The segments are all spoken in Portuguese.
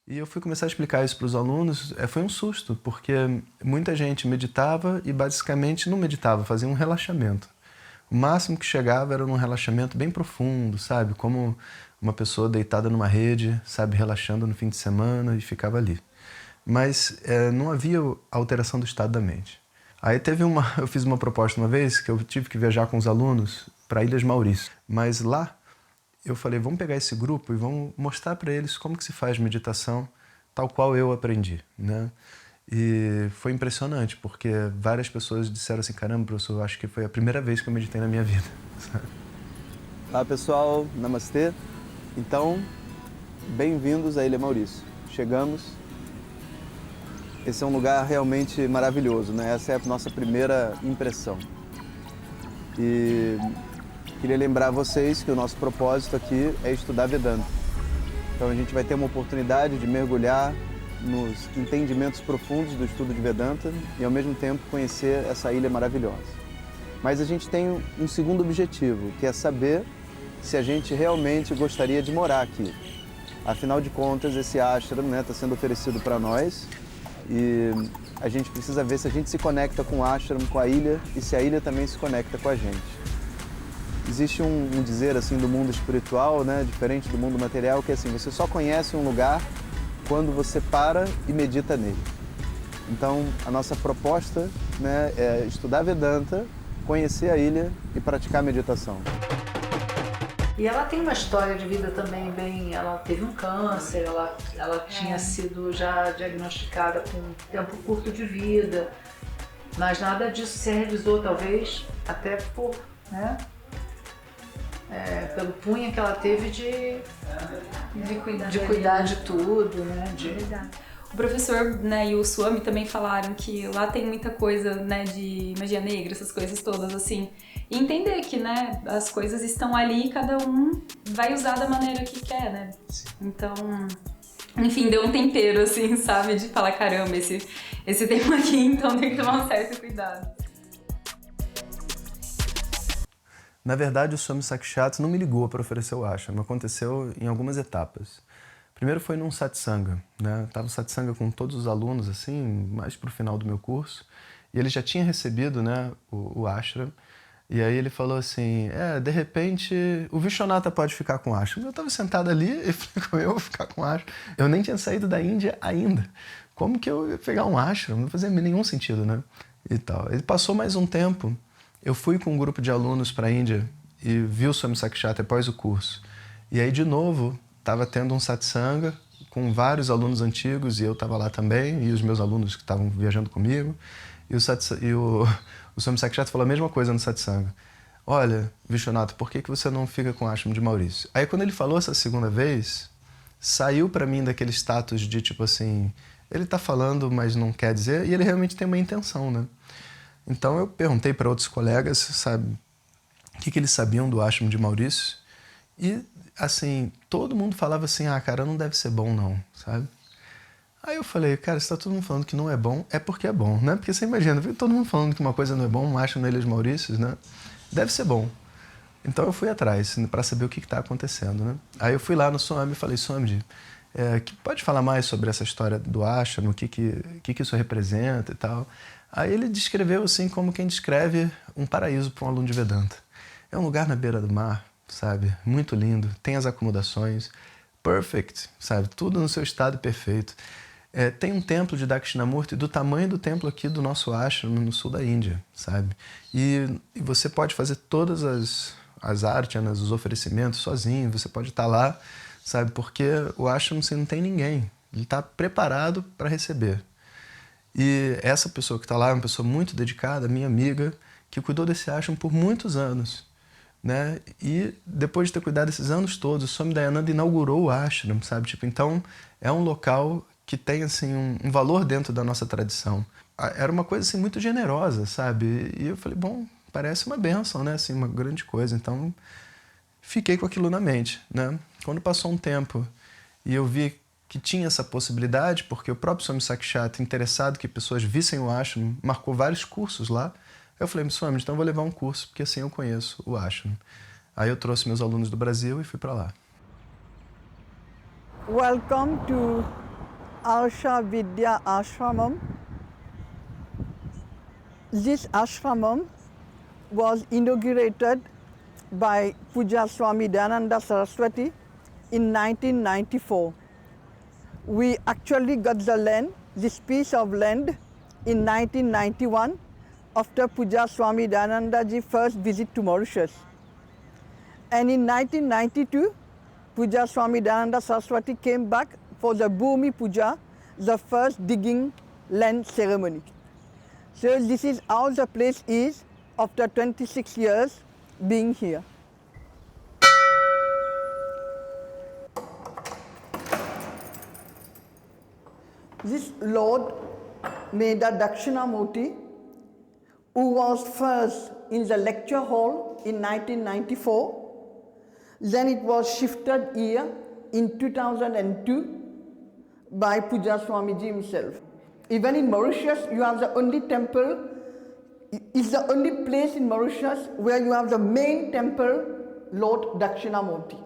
E eu fui começar a explicar isso para os alunos, foi um susto, porque muita gente meditava e basicamente não meditava, fazia um relaxamento. O máximo que chegava era num relaxamento bem profundo, sabe? Como uma pessoa deitada numa rede, sabe? Relaxando no fim de semana e ficava ali. Mas não havia alteração do estado da mente. Aí eu fiz uma proposta uma vez que eu tive que viajar com os alunos para Ilhas Maurício. Mas lá eu falei, vamos pegar esse grupo e vamos mostrar para eles como que se faz meditação tal qual eu aprendi, né? E foi impressionante, porque várias pessoas disseram assim, caramba, professor, eu acho que foi a primeira vez que eu meditei na minha vida. Olá, pessoal. Namastê. Então, bem-vindos à Ilha Maurício. Chegamos. Esse é um lugar realmente maravilhoso, né? Essa é a nossa primeira impressão. E queria lembrar vocês que o nosso propósito aqui é estudar Vedanta. Então a gente vai ter uma oportunidade de mergulhar nos entendimentos profundos do estudo de Vedanta e ao mesmo tempo conhecer essa ilha maravilhosa. Mas a gente tem um segundo objetivo, que é saber se a gente realmente gostaria de morar aqui. Afinal de contas, esse ashram está sendo oferecido para nós e a gente precisa ver se a gente se conecta com o ashram, com a ilha, e se a ilha também se conecta com a gente. Existe um dizer assim do mundo espiritual, né, diferente do mundo material, que é assim, você só conhece um lugar quando você para e medita nele. Então, a nossa proposta, né, é estudar Vedanta, conhecer a ilha e praticar meditação. E ela tem uma história de vida também bem... Ela teve um câncer, ela tinha sido já diagnosticada com um tempo curto de vida, mas nada disso se realizou, talvez, até por... né, pelo punho que ela teve de cuidar de tudo, né? O professor, né, e o Swami também falaram que lá tem muita coisa, né, de magia negra, essas coisas todas, assim. E entender que, né, as coisas estão ali e cada um vai usar da maneira que quer, né? Então, enfim, deu um tempero, assim, sabe? De falar, caramba, esse tema aqui, então tem que tomar um certo cuidado. Na verdade, o Swami Sakshat não me ligou para oferecer o ashram, aconteceu em algumas etapas. Primeiro foi num satsanga, né? Tava no satsanga com todos os alunos, assim, mais pro final do meu curso, e ele já tinha recebido, né, o ashram, e aí ele falou assim, de repente, o Vishwanatha pode ficar com o ashram. Eu estava sentado ali e falei, eu vou ficar com o ashram. Eu nem tinha saído da Índia ainda. Como que eu ia pegar um ashram? Não fazia nenhum sentido, né? E tal. Ele passou mais um tempo. Eu fui com um grupo de alunos para a Índia e vi o Swami Sakshat após o curso. E aí, de novo, estava tendo um satsanga com vários alunos antigos, e eu estava lá também, e os meus alunos que estavam viajando comigo. E o Swami Sakshat falou a mesma coisa no satsanga. Olha, Vishwanatha, por que você não fica com o ashram de Maurício? Aí, quando ele falou essa segunda vez, saiu para mim daquele status de tipo assim, ele está falando, mas não quer dizer, e ele realmente tem uma intenção, né? Então eu perguntei para outros colegas, sabe, o que eles sabiam do ashram de Maurício, e assim, todo mundo falava assim, cara, não deve ser bom não, sabe? Aí eu falei, cara, se tá todo mundo falando que não é bom, é porque é bom, né? Porque você imagina, todo mundo falando que uma coisa não é bom, um ashram na Ilha de Maurício, né? Deve ser bom. Então eu fui atrás para saber o que está acontecendo, né? Aí eu fui lá no Swami e falei, Swami, pode falar mais sobre essa história do ashram, o que isso representa e tal. Aí ele descreveu assim como quem descreve um paraíso para um aluno de Vedanta. É um lugar na beira do mar, sabe? Muito lindo, tem as acomodações, perfect, sabe? Tudo no seu estado perfeito. Tem um templo de Dakshinamurti do tamanho do templo aqui do nosso ashram no sul da Índia, sabe? E você pode fazer todas as archanas, os oferecimentos sozinho, você pode estar lá, sabe? Porque o ashram assim, não tem ninguém, ele está preparado para receber. E essa pessoa que está lá é uma pessoa muito dedicada, minha amiga, que cuidou desse ashram por muitos anos, né? E depois de ter cuidado desses anos todos, o Swami Dayananda inaugurou o ashram, sabe? Tipo, então é um local que tem assim um valor dentro da nossa tradição. Era uma coisa assim muito generosa, sabe? E eu falei, bom, parece uma bênção, né? Assim, uma grande coisa. Então fiquei com aquilo na mente, né? Quando passou um tempo e eu vi que tinha essa possibilidade, porque o próprio Swami Sakshat, interessado que pessoas vissem o ashram, marcou vários cursos lá. Eu falei, Swami, então eu vou levar um curso, porque assim eu conheço o ashram. Aí eu trouxe meus alunos do Brasil e fui para lá. Welcome to Arsha Vidya Ashramam. This ashramam was inaugurated by Puja Swami Dayananda Saraswati in 1994. We actually got the land, this piece of land, in 1991 after Puja Swami Dayananda's first visit to Mauritius. And in 1992, Puja Swami Dayananda Saraswati came back for the Bhumi Puja, the first digging land ceremony. So this is how the place is after 26 years being here. This Lord made a Dakshinamurti who was first in the lecture hall in 1994. Then it was shifted here in 2002 by Puja Swamiji himself. Even in Mauritius, you have the only temple, it's the only place in Mauritius where you have the main temple, Lord Dakshinamurti.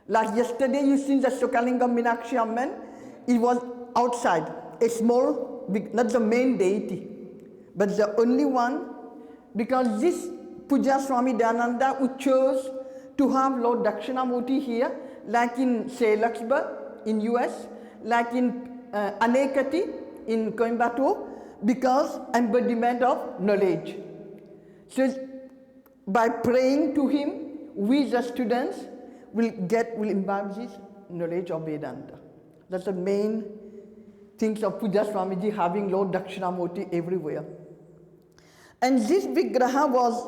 Like yesterday, you seen the Sokalingam Meenakshi Amman, it was outside, a small, not the main deity, but the only one, because this Puja Swami Dayananda who chose to have Lord Dakshinamurti here, like in say Luxembourg in US, like in Anekati in Coimbatore, because embodiment of knowledge. So by praying to him, we the students will imbibe this knowledge of Vedanta. That's the main things of Puja Swamiji having Lord Dakshinamurti everywhere. And this Vigraha was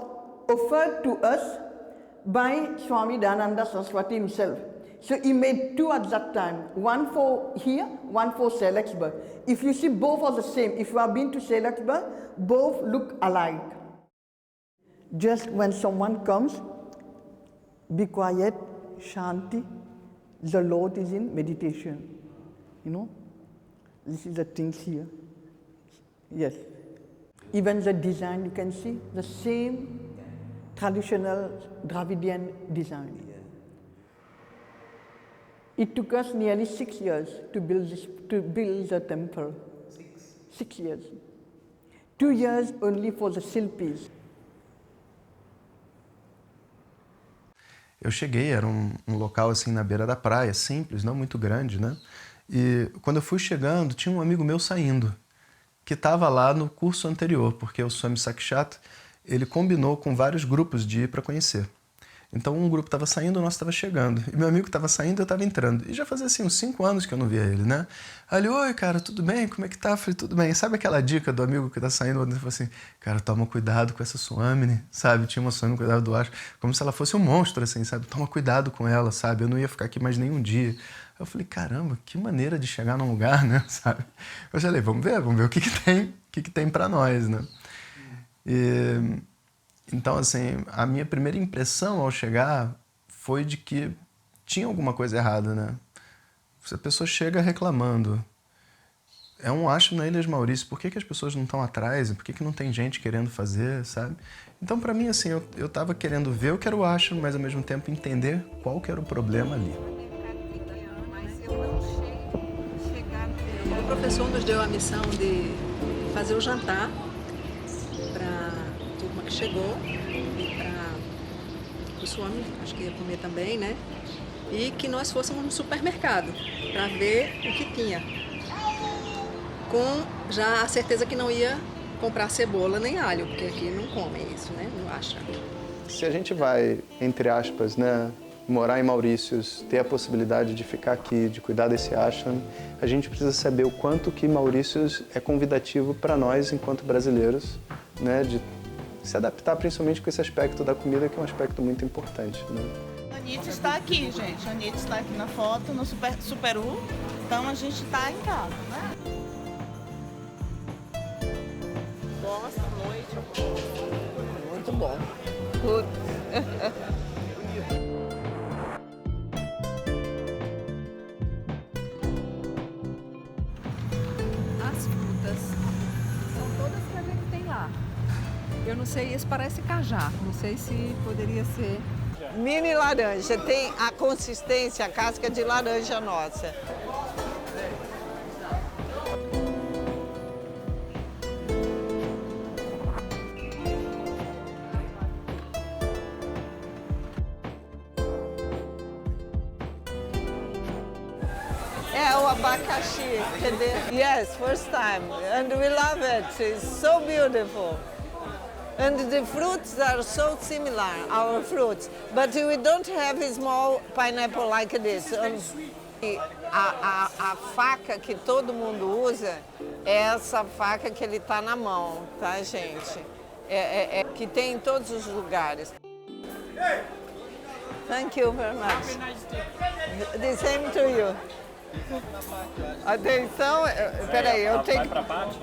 offered to us by Swami Dayananda Saraswati himself. So he made two at that time, one for here, one for Selexburg. If you see, both are the same. If you have been to Selexburg, both look alike. Just when someone comes, be quiet, Shanti, the Lord is in meditation. You know, this is the things here. Yes. Even the design, you can see the same traditional Dravidian design. It took us nearly 6 years to build the temple. 6 years. 2 years only for the Silpis. Eu cheguei, era um local assim na beira da praia, simples, não muito grande, né? E quando eu fui chegando, tinha um amigo meu saindo, que estava lá no curso anterior, porque o Swami Sakshat, ele combinou com vários grupos de ir para conhecer. Então um grupo estava saindo, o nosso estava chegando. E meu amigo estava saindo, eu estava entrando. E já fazia assim uns 5 anos que eu não via ele, né? Aí ele, oi, cara, tudo bem? Como é que tá? Eu falei, tudo bem. Sabe aquela dica do amigo que está saindo? Ele falou assim, cara, toma cuidado com essa Swamini, sabe? Tinha uma Swamini, cuidado do Ashram, como se ela fosse um monstro, assim, sabe? Toma cuidado com ela, sabe? Eu não ia ficar aqui mais nenhum dia. Eu falei, caramba, que maneira de chegar num lugar, né? Sabe? Eu falei, vamos ver o que tem, o que tem para nós, né? Então, assim, a minha primeira impressão ao chegar foi de que tinha alguma coisa errada, né? Se a pessoa chega reclamando, é um ashram na Ilha de Maurício, por que as pessoas não estão atrás? Por que não tem gente querendo fazer, sabe? Então, para mim, assim, eu estava querendo ver o que era o ashram, mas ao mesmo tempo entender qual que era o problema ali. O professor nos deu a missão de fazer o jantar para a turma que chegou e para o Swami, acho que ia comer também, né? E que nós fôssemos no supermercado para ver o que tinha. Com já a certeza que não ia comprar cebola nem alho, porque aqui não comem isso, né? Não acha. Se a gente vai, entre aspas, né, morar em Maurícios, ter a possibilidade de ficar aqui, de cuidar desse ashram, a gente precisa saber o quanto que Maurícios é convidativo para nós, enquanto brasileiros, né, de se adaptar principalmente com esse aspecto da comida, que é um aspecto muito importante, né? A Anitta está aqui, gente. A Anitta está aqui na foto, no Super U. Então a gente está em casa, né? Boa noite. Muito bom. As frutas são todas para ver o que tem lá. Eu não sei, esse parece cajá. Não sei se poderia ser. Mini laranja, tem a consistência, a casca de laranja nossa. É o abacaxi, entendeu? Yes, first time. And we love it. It's so beautiful. And the fruits are so similar, our fruits. But we don't have a small pineapple like this. A faca que todo mundo usa é essa faca que ele tá na mão, tá, gente? Que tem em todos os lugares. Thank you very much. The same to you. Atenção, peraí, eu tenho que... Vai pra parte.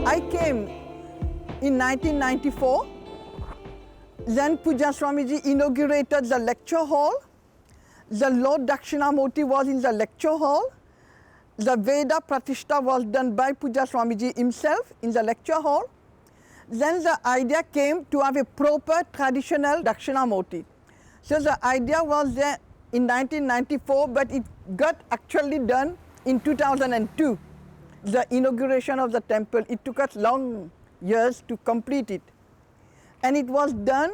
I came in 1994. Then Puja Swamiji inaugurated the lecture hall. The Lord Dakshinamurti was in the lecture hall. The Veda Pratishtha was done by Puja Swamiji himself in the lecture hall. Then the idea came to have a proper traditional Dakshinamurti. So the idea was there in 1994, but it got actually done in 2002. The inauguration of the temple, it took us long years to complete it. And it was done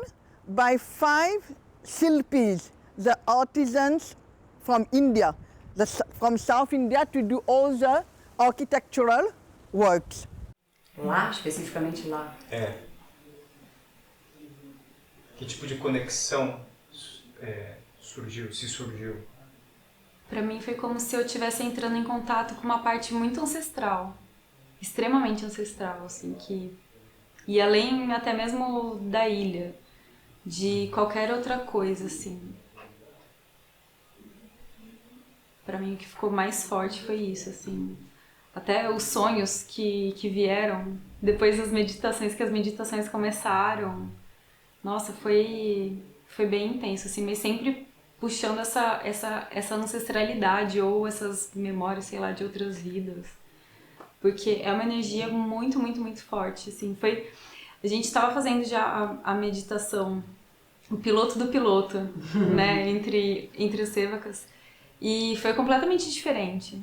by 5 Shilpis, the artisans from India, from South India, to do all the architectural works. Lá, especificamente lá. É. Que tipo de conexão se surgiu? Pra mim foi como se eu estivesse entrando em contato com uma parte muito ancestral, extremamente ancestral, assim, que e além até mesmo da ilha, de qualquer outra coisa, assim. Pra mim o que ficou mais forte foi isso, assim. Até os sonhos que vieram depois das meditações, que as meditações começaram. Nossa, foi bem intenso, assim, mas sempre puxando essa ancestralidade ou essas memórias, sei lá, de outras vidas. Porque é uma energia muito, muito, muito forte, assim. A gente estava fazendo já a meditação, o piloto do piloto, né, entre os sevacas. E foi completamente diferente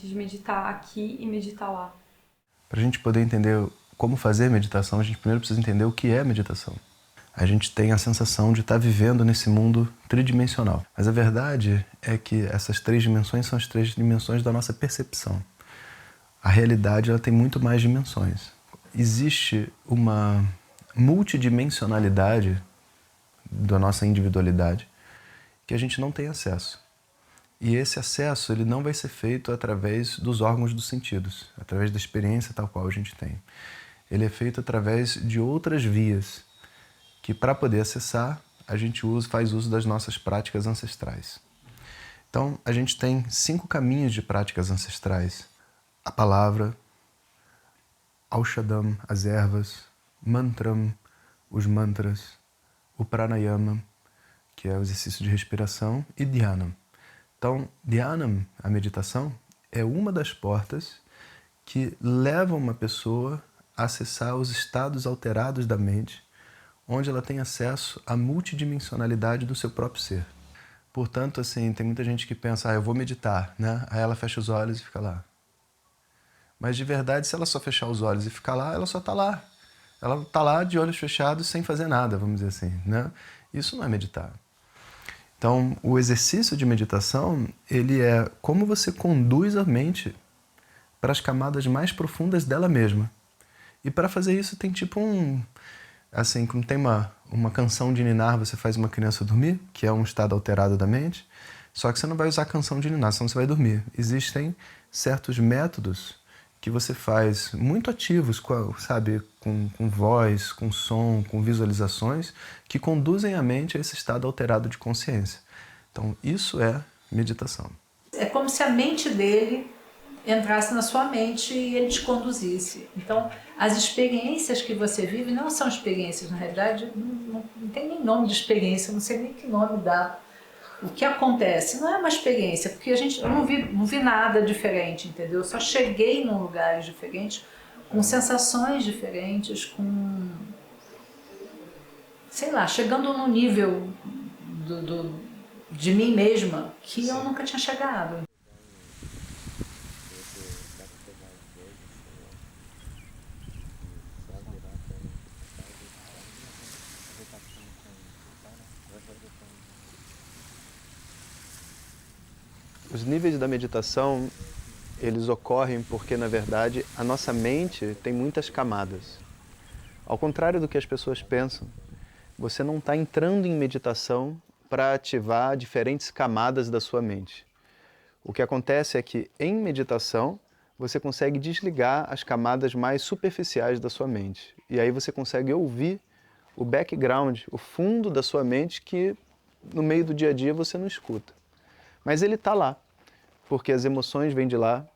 de meditar aqui e meditar lá. Para a gente poder entender como fazer meditação, a gente primeiro precisa entender o que é meditação. A gente tem a sensação de estar vivendo nesse mundo tridimensional. Mas a verdade é que essas 3 dimensões são as 3 dimensões da nossa percepção. A realidade ela tem muito mais dimensões. Existe uma multidimensionalidade da nossa individualidade que a gente não tem acesso. E esse acesso ele não vai ser feito através dos órgãos dos sentidos, através da experiência tal qual a gente tem. Ele é feito através de outras vias, que para poder acessar, a gente faz uso das nossas práticas ancestrais. Então, a gente tem 5 caminhos de práticas ancestrais. A palavra, Aushadam, as ervas, Mantram, os mantras, o Pranayama, que é o exercício de respiração, e Dhyanam. Então, Dhyanam, a meditação, é uma das portas que levam uma pessoa a acessar os estados alterados da mente, onde ela tem acesso à multidimensionalidade do seu próprio ser. Portanto, assim, tem muita gente que pensa, eu vou meditar, né? Aí ela fecha os olhos e fica lá. Mas de verdade, se ela só fechar os olhos e ficar lá, ela só está lá. Ela está lá de olhos fechados sem fazer nada, vamos dizer assim, né? Isso não é meditar. Então, o exercício de meditação, ele é como você conduz a mente para as camadas mais profundas dela mesma. E para fazer isso tem tipo assim, como tem uma canção de ninar, você faz uma criança dormir, que é um estado alterado da mente, só que você não vai usar a canção de ninar, senão você vai dormir. Existem certos métodos que você faz muito ativos, sabe, com voz, com som, com visualizações, que conduzem a mente a esse estado alterado de consciência. Então, isso é meditação. É como se a mente dele entrasse na sua mente e ele te conduzisse. Então, as experiências que você vive não são experiências, na realidade, não tem nem nome de experiência, não sei nem que nome dá. O que acontece não é uma experiência, porque eu não vi nada diferente, entendeu? Eu só cheguei num lugar diferente, com sensações diferentes, com sei lá, chegando num nível de mim mesma que eu nunca tinha chegado. Os níveis da meditação, eles ocorrem porque, na verdade, a nossa mente tem muitas camadas. Ao contrário do que as pessoas pensam, você não está entrando em meditação para ativar diferentes camadas da sua mente. O que acontece é que, em meditação, você consegue desligar as camadas mais superficiais da sua mente. E aí você consegue ouvir o background, o fundo da sua mente que, no meio do dia a dia, você não escuta. Mas ele está lá, porque as emoções vêm de lá,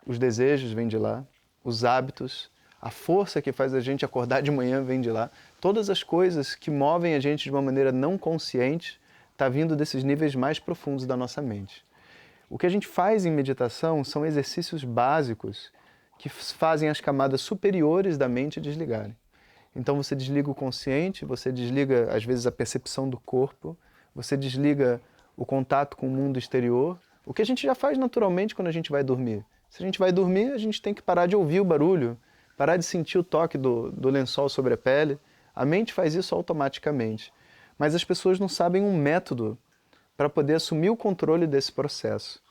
os desejos vêm de lá, os hábitos, a força que faz a gente acordar de manhã vem de lá. Todas as coisas que movem a gente de uma maneira não consciente está vindo desses níveis mais profundos da nossa mente. O que a gente faz em meditação são exercícios básicos que fazem as camadas superiores da mente desligarem. Então você desliga o consciente, você desliga às vezes a percepção do corpo, você desliga o contato com o mundo exterior, o que a gente já faz naturalmente quando a gente vai dormir. Se a gente vai dormir, a gente tem que parar de ouvir o barulho, parar de sentir o toque do lençol sobre a pele. A mente faz isso automaticamente. Mas as pessoas não sabem um método para poder assumir o controle desse processo.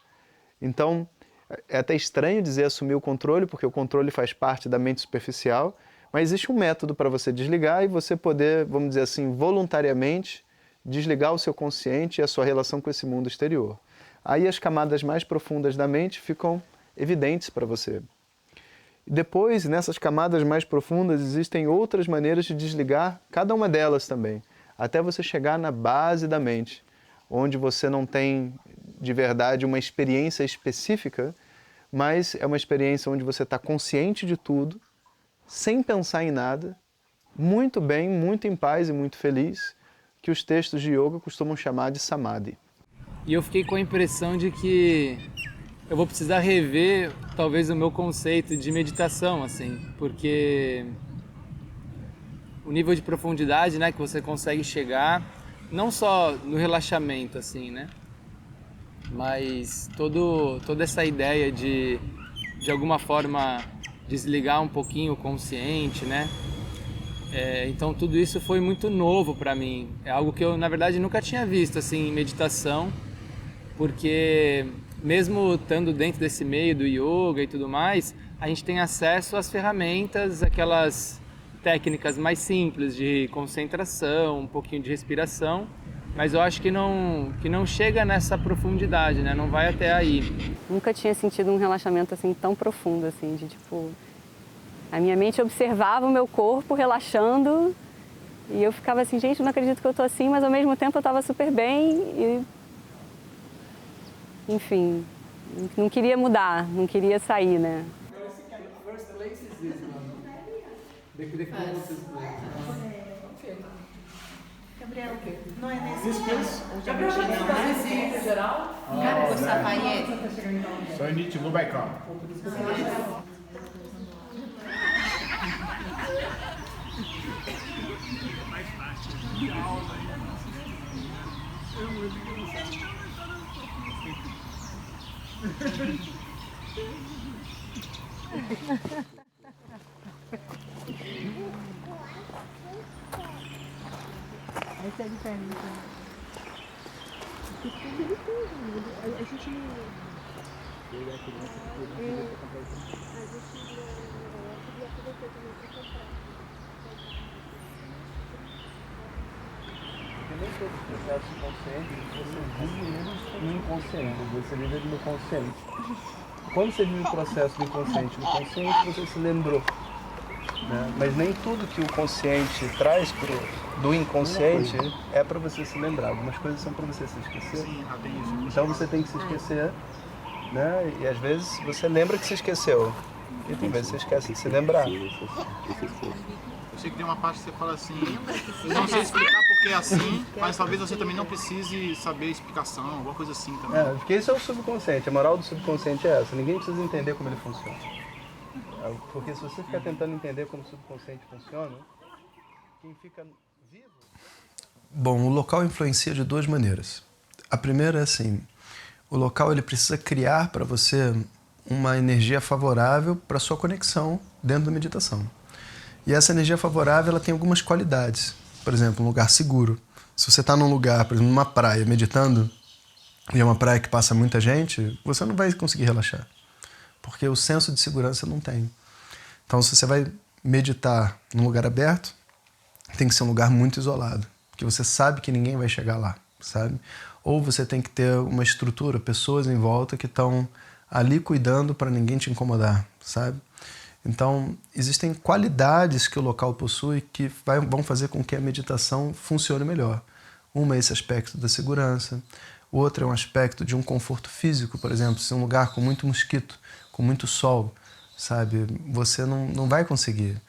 Então, é até estranho dizer assumir o controle, porque o controle faz parte da mente superficial, mas existe um método para você desligar e você poder, vamos dizer assim, voluntariamente desligar o seu consciente e a sua relação com esse mundo exterior. Aí as camadas mais profundas da mente ficam evidentes para você. Depois, nessas camadas mais profundas, existem outras maneiras de desligar cada uma delas também, até você chegar na base da mente, onde você não tem de verdade uma experiência específica, mas é uma experiência onde você está consciente de tudo, sem pensar em nada, muito bem, muito em paz e muito feliz, que os textos de yoga costumam chamar de samadhi. E eu fiquei com a impressão de que eu vou precisar rever talvez o meu conceito de meditação, assim, porque o nível de profundidade, né, que você consegue chegar, não só no relaxamento, assim, né, mas toda essa ideia de alguma forma desligar um pouquinho o consciente, né. Então tudo isso foi muito novo para mim, é algo que eu na verdade nunca tinha visto assim em meditação, porque mesmo estando dentro desse meio do yoga e tudo mais, a gente tem acesso às ferramentas, aquelas técnicas mais simples de concentração, um pouquinho de respiração, mas eu acho que não chega nessa profundidade, né? Não vai até aí. Nunca tinha sentido um relaxamento assim tão profundo, assim, de tipo... A minha mente observava o meu corpo relaxando e eu ficava assim, gente, não acredito que eu tô assim, mas ao mesmo tempo eu estava super bem e... Enfim, não queria mudar, não queria sair, né? Gabriel, não é nesse place? Gabriel, já tem Recife, geral? Cara, você vai So you need to go back up. Essa é diferente. A gente Porque nem todos os processos conscientes você vive no inconsciente, você vive no consciente. Quando você vive o processo do inconsciente no consciente, você se lembrou. Né? Mas nem tudo que o consciente traz do inconsciente é para você se lembrar. Algumas coisas são para você se esquecer. Então você tem que se esquecer, né? E às vezes você lembra que se esqueceu. E tem vezes você esquece de se lembrar. Eu sei que tem uma parte que você fala assim, eu não sei explicar porque é assim, mas talvez você também não precise saber a explicação, alguma coisa assim também. Porque isso é o subconsciente, a moral do subconsciente é essa, ninguém precisa entender como ele funciona. Porque se você ficar tentando entender como o subconsciente funciona, quem fica vivo... Bom, o local influencia de duas maneiras. A primeira é assim, o local ele precisa criar para você uma energia favorável para a sua conexão dentro da meditação. E essa energia favorável ela tem algumas qualidades. Por exemplo, um lugar seguro. Se você está num lugar, por exemplo, numa praia, meditando, e é uma praia que passa muita gente, você não vai conseguir relaxar. Porque o senso de segurança não tem. Então, se você vai meditar num lugar aberto, tem que ser um lugar muito isolado. Porque você sabe que ninguém vai chegar lá, sabe? Ou você tem que ter uma estrutura, pessoas em volta que estão ali cuidando para ninguém te incomodar, sabe? Então, existem qualidades que o local possui que vão fazer com que a meditação funcione melhor. Uma é esse aspecto da segurança, outra é um aspecto de um conforto físico, por exemplo, se é um lugar com muito mosquito, com muito sol, sabe? Você não vai conseguir.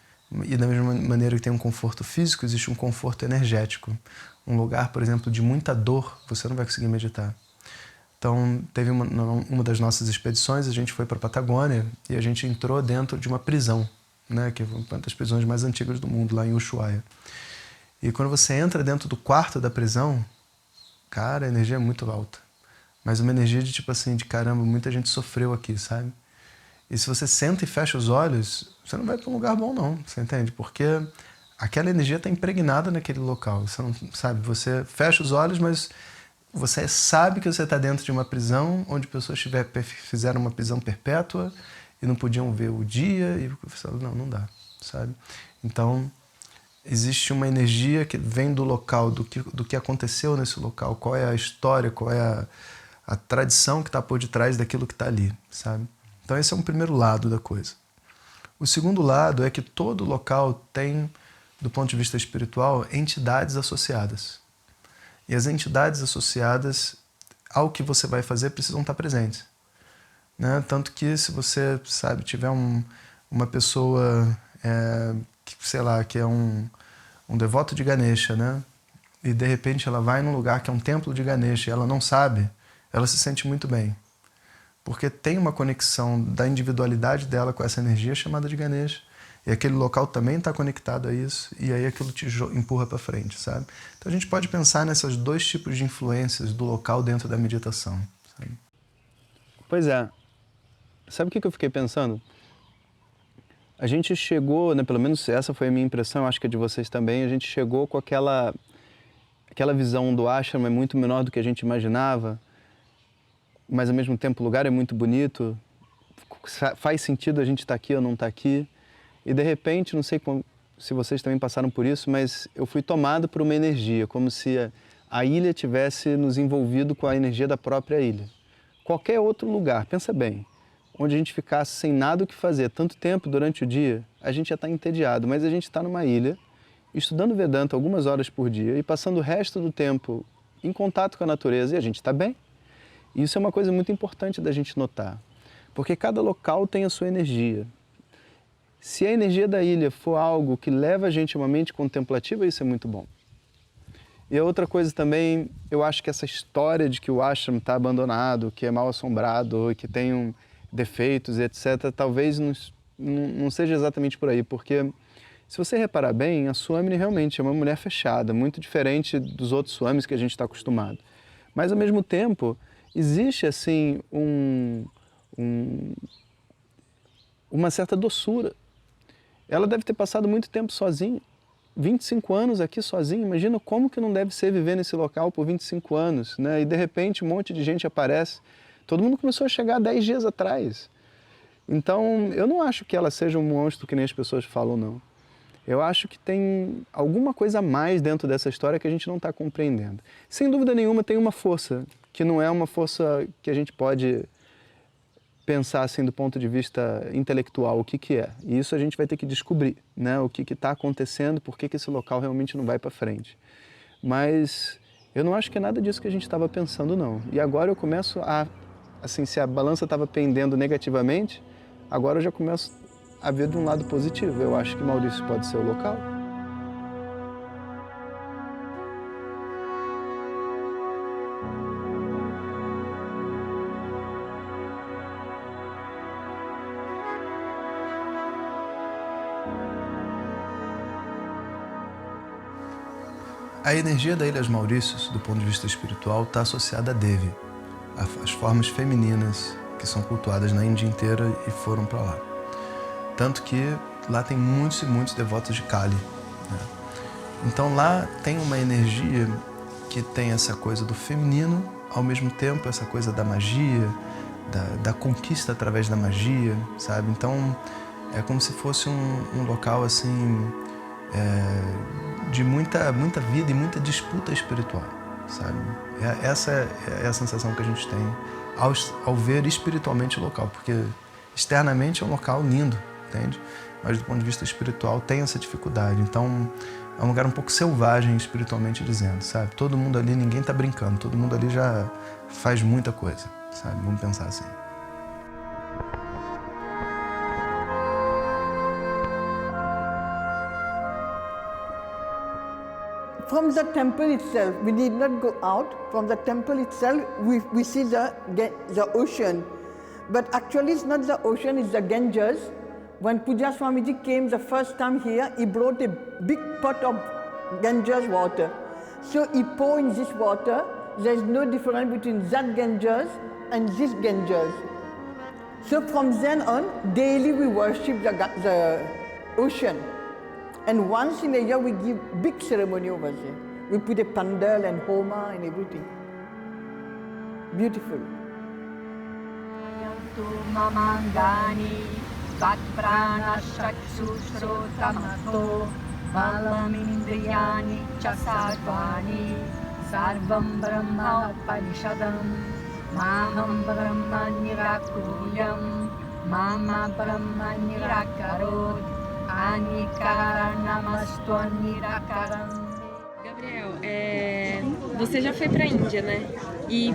E da mesma maneira que tem um conforto físico, existe um conforto energético. Um lugar, por exemplo, de muita dor, você não vai conseguir meditar. Então, teve uma das nossas expedições, a gente foi para a Patagônia e a gente entrou dentro de uma prisão, né, que é uma das prisões mais antigas do mundo, lá em Ushuaia. E quando você entra dentro do quarto da prisão, cara, a energia é muito alta. Mas uma energia de tipo assim, de caramba, muita gente sofreu aqui, sabe? E se você senta e fecha os olhos, você não vai para um lugar bom não, você entende? Porque aquela energia está impregnada naquele local, você não sabe, você fecha os olhos, mas você sabe que você está dentro de uma prisão onde pessoas fizeram uma prisão perpétua e não podiam ver o dia e você fala, não dá, sabe? Então, existe uma energia que vem do local, do que aconteceu nesse local, qual é a história, qual é a tradição que está por detrás daquilo que está ali, sabe? Então, esse é um primeiro lado da coisa. O segundo lado é que todo local tem, do ponto de vista espiritual, entidades associadas. E as entidades associadas ao que você vai fazer precisam estar presentes, né? Tanto que se você, sabe, tiver uma pessoa, sei lá, que é um devoto de Ganesha, né? E de repente ela vai num lugar que é um templo de Ganesha e ela não sabe, ela se sente muito bem. Porque tem uma conexão da individualidade dela com essa energia chamada de Ganesha. E aquele local também está conectado a isso, e aí aquilo te empurra para frente, sabe? Então a gente pode pensar nesses dois tipos de influências do local dentro da meditação, sabe? Pois é. Sabe o que eu fiquei pensando? A gente chegou, né, pelo menos essa foi a minha impressão, acho que é de vocês também, a gente chegou com aquela visão do ashram é muito menor do que a gente imaginava, mas ao mesmo tempo o lugar é muito bonito, faz sentido a gente estar aqui ou não estar aqui. E de repente, não sei se vocês também passaram por isso, mas eu fui tomado por uma energia, como se a ilha tivesse nos envolvido com a energia da própria ilha. Qualquer outro lugar, pensa bem, onde a gente ficasse sem nada o que fazer tanto tempo durante o dia, a gente já está entediado, mas a gente está numa ilha, estudando Vedanta algumas horas por dia e passando o resto do tempo em contato com a natureza e a gente está bem. E isso é uma coisa muito importante da gente notar, porque cada local tem a sua energia. Se a energia da ilha for algo que leva a gente a uma mente contemplativa, isso é muito bom. E a outra coisa também, eu acho que essa história de que o ashram está abandonado, que é mal assombrado, que tem defeitos, etc., talvez não seja exatamente por aí, porque se você reparar bem, a Swamini realmente é uma mulher fechada, muito diferente dos outros swamis que a gente está acostumado. Mas, ao mesmo tempo, existe assim uma certa doçura. Ela deve ter passado muito tempo sozinha, 25 anos aqui sozinha. Imagina como que não deve ser viver nesse local por 25 anos, né? E de repente um monte de gente aparece. Todo mundo começou a chegar 10 dias atrás. Então, eu não acho que ela seja um monstro que nem as pessoas falam, não. Eu acho que tem alguma coisa a mais dentro dessa história que a gente não está compreendendo. Sem dúvida nenhuma tem uma força, que não é uma força que a gente pode pensar assim do ponto de vista intelectual o que é. E isso a gente vai ter que descobrir, né? O que está acontecendo, por que esse local realmente não vai para frente. Mas eu não acho que é nada disso que a gente estava pensando, não. E agora eu começo assim, se a balança estava pendendo negativamente, agora eu já começo a ver de um lado positivo. Eu acho que Maurício pode ser o local. A energia da Ilhas Maurícios, do ponto de vista espiritual, está associada a Devi, as formas femininas que são cultuadas na Índia inteira e foram para lá. Tanto que lá tem muitos e muitos devotos de Kali, né? Então lá tem uma energia que tem essa coisa do feminino, ao mesmo tempo essa coisa da magia, da conquista através da magia, sabe? Então é como se fosse um local assim de muita vida e muita disputa espiritual, sabe? Essa é a sensação que a gente tem ao ver espiritualmente o local, porque externamente é um local lindo, entende? Mas do ponto de vista espiritual tem essa dificuldade. Então é um lugar um pouco selvagem espiritualmente dizendo, sabe? Todo mundo ali, ninguém tá brincando, todo mundo ali já faz muita coisa, sabe? Vamos pensar assim. From the temple itself, we need not go out. From the temple itself, we see the ocean. But actually it's not the ocean, it's the Ganges. When Puja Swamiji came the first time here, he brought a big pot of Ganges water. So he poured in this water. There's no difference between that Ganges and this Ganges. So from then on, daily we worship the ocean. And once in a year we give big ceremony over there. We put a pandal and homa and everything. Beautiful. Vatpranashaksushrotamako balamindriyani chasarvani sarvam brahma upanishadam maham brahma nirakuryam mama brahma nirakarod anikaranamastvam nirakaram. Gabriel, você já foi pra Índia, né? E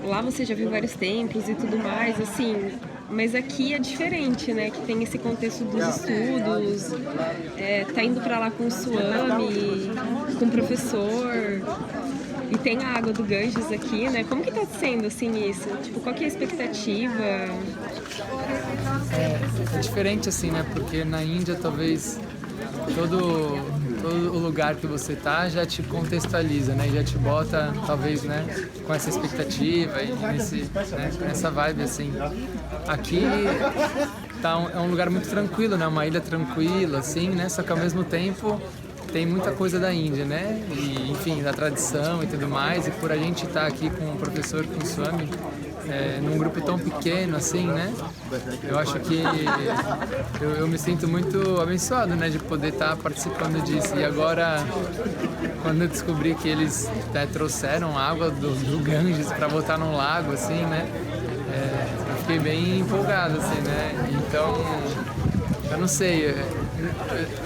lá você já viu vários templos e tudo mais, assim, mas aqui é diferente, né? Que tem esse contexto dos estudos, tá indo pra lá com o Swami, com o professor, e tem a água do Ganges aqui, né? Como que tá sendo, assim, isso? Tipo, qual que é a expectativa? É diferente, assim, né? Porque na Índia, talvez, todo o lugar que você tá já te contextualiza, né? E já te bota, talvez, né? Com essa expectativa e nessa vibe, assim. Aqui é um lugar muito tranquilo, né? Uma ilha tranquila, assim, né? Só que ao mesmo tempo tem muita coisa da Índia, né? E, enfim, da tradição e tudo mais. E por a gente estar aqui com o professor, com o Swami, num grupo tão pequeno assim, né? Eu acho que eu me sinto muito abençoado, né? De poder estar participando disso. E agora, quando eu descobri que eles trouxeram água do Ganges para botar num lago, assim, né? Eu fiquei bem empolgado, assim, né? Então, eu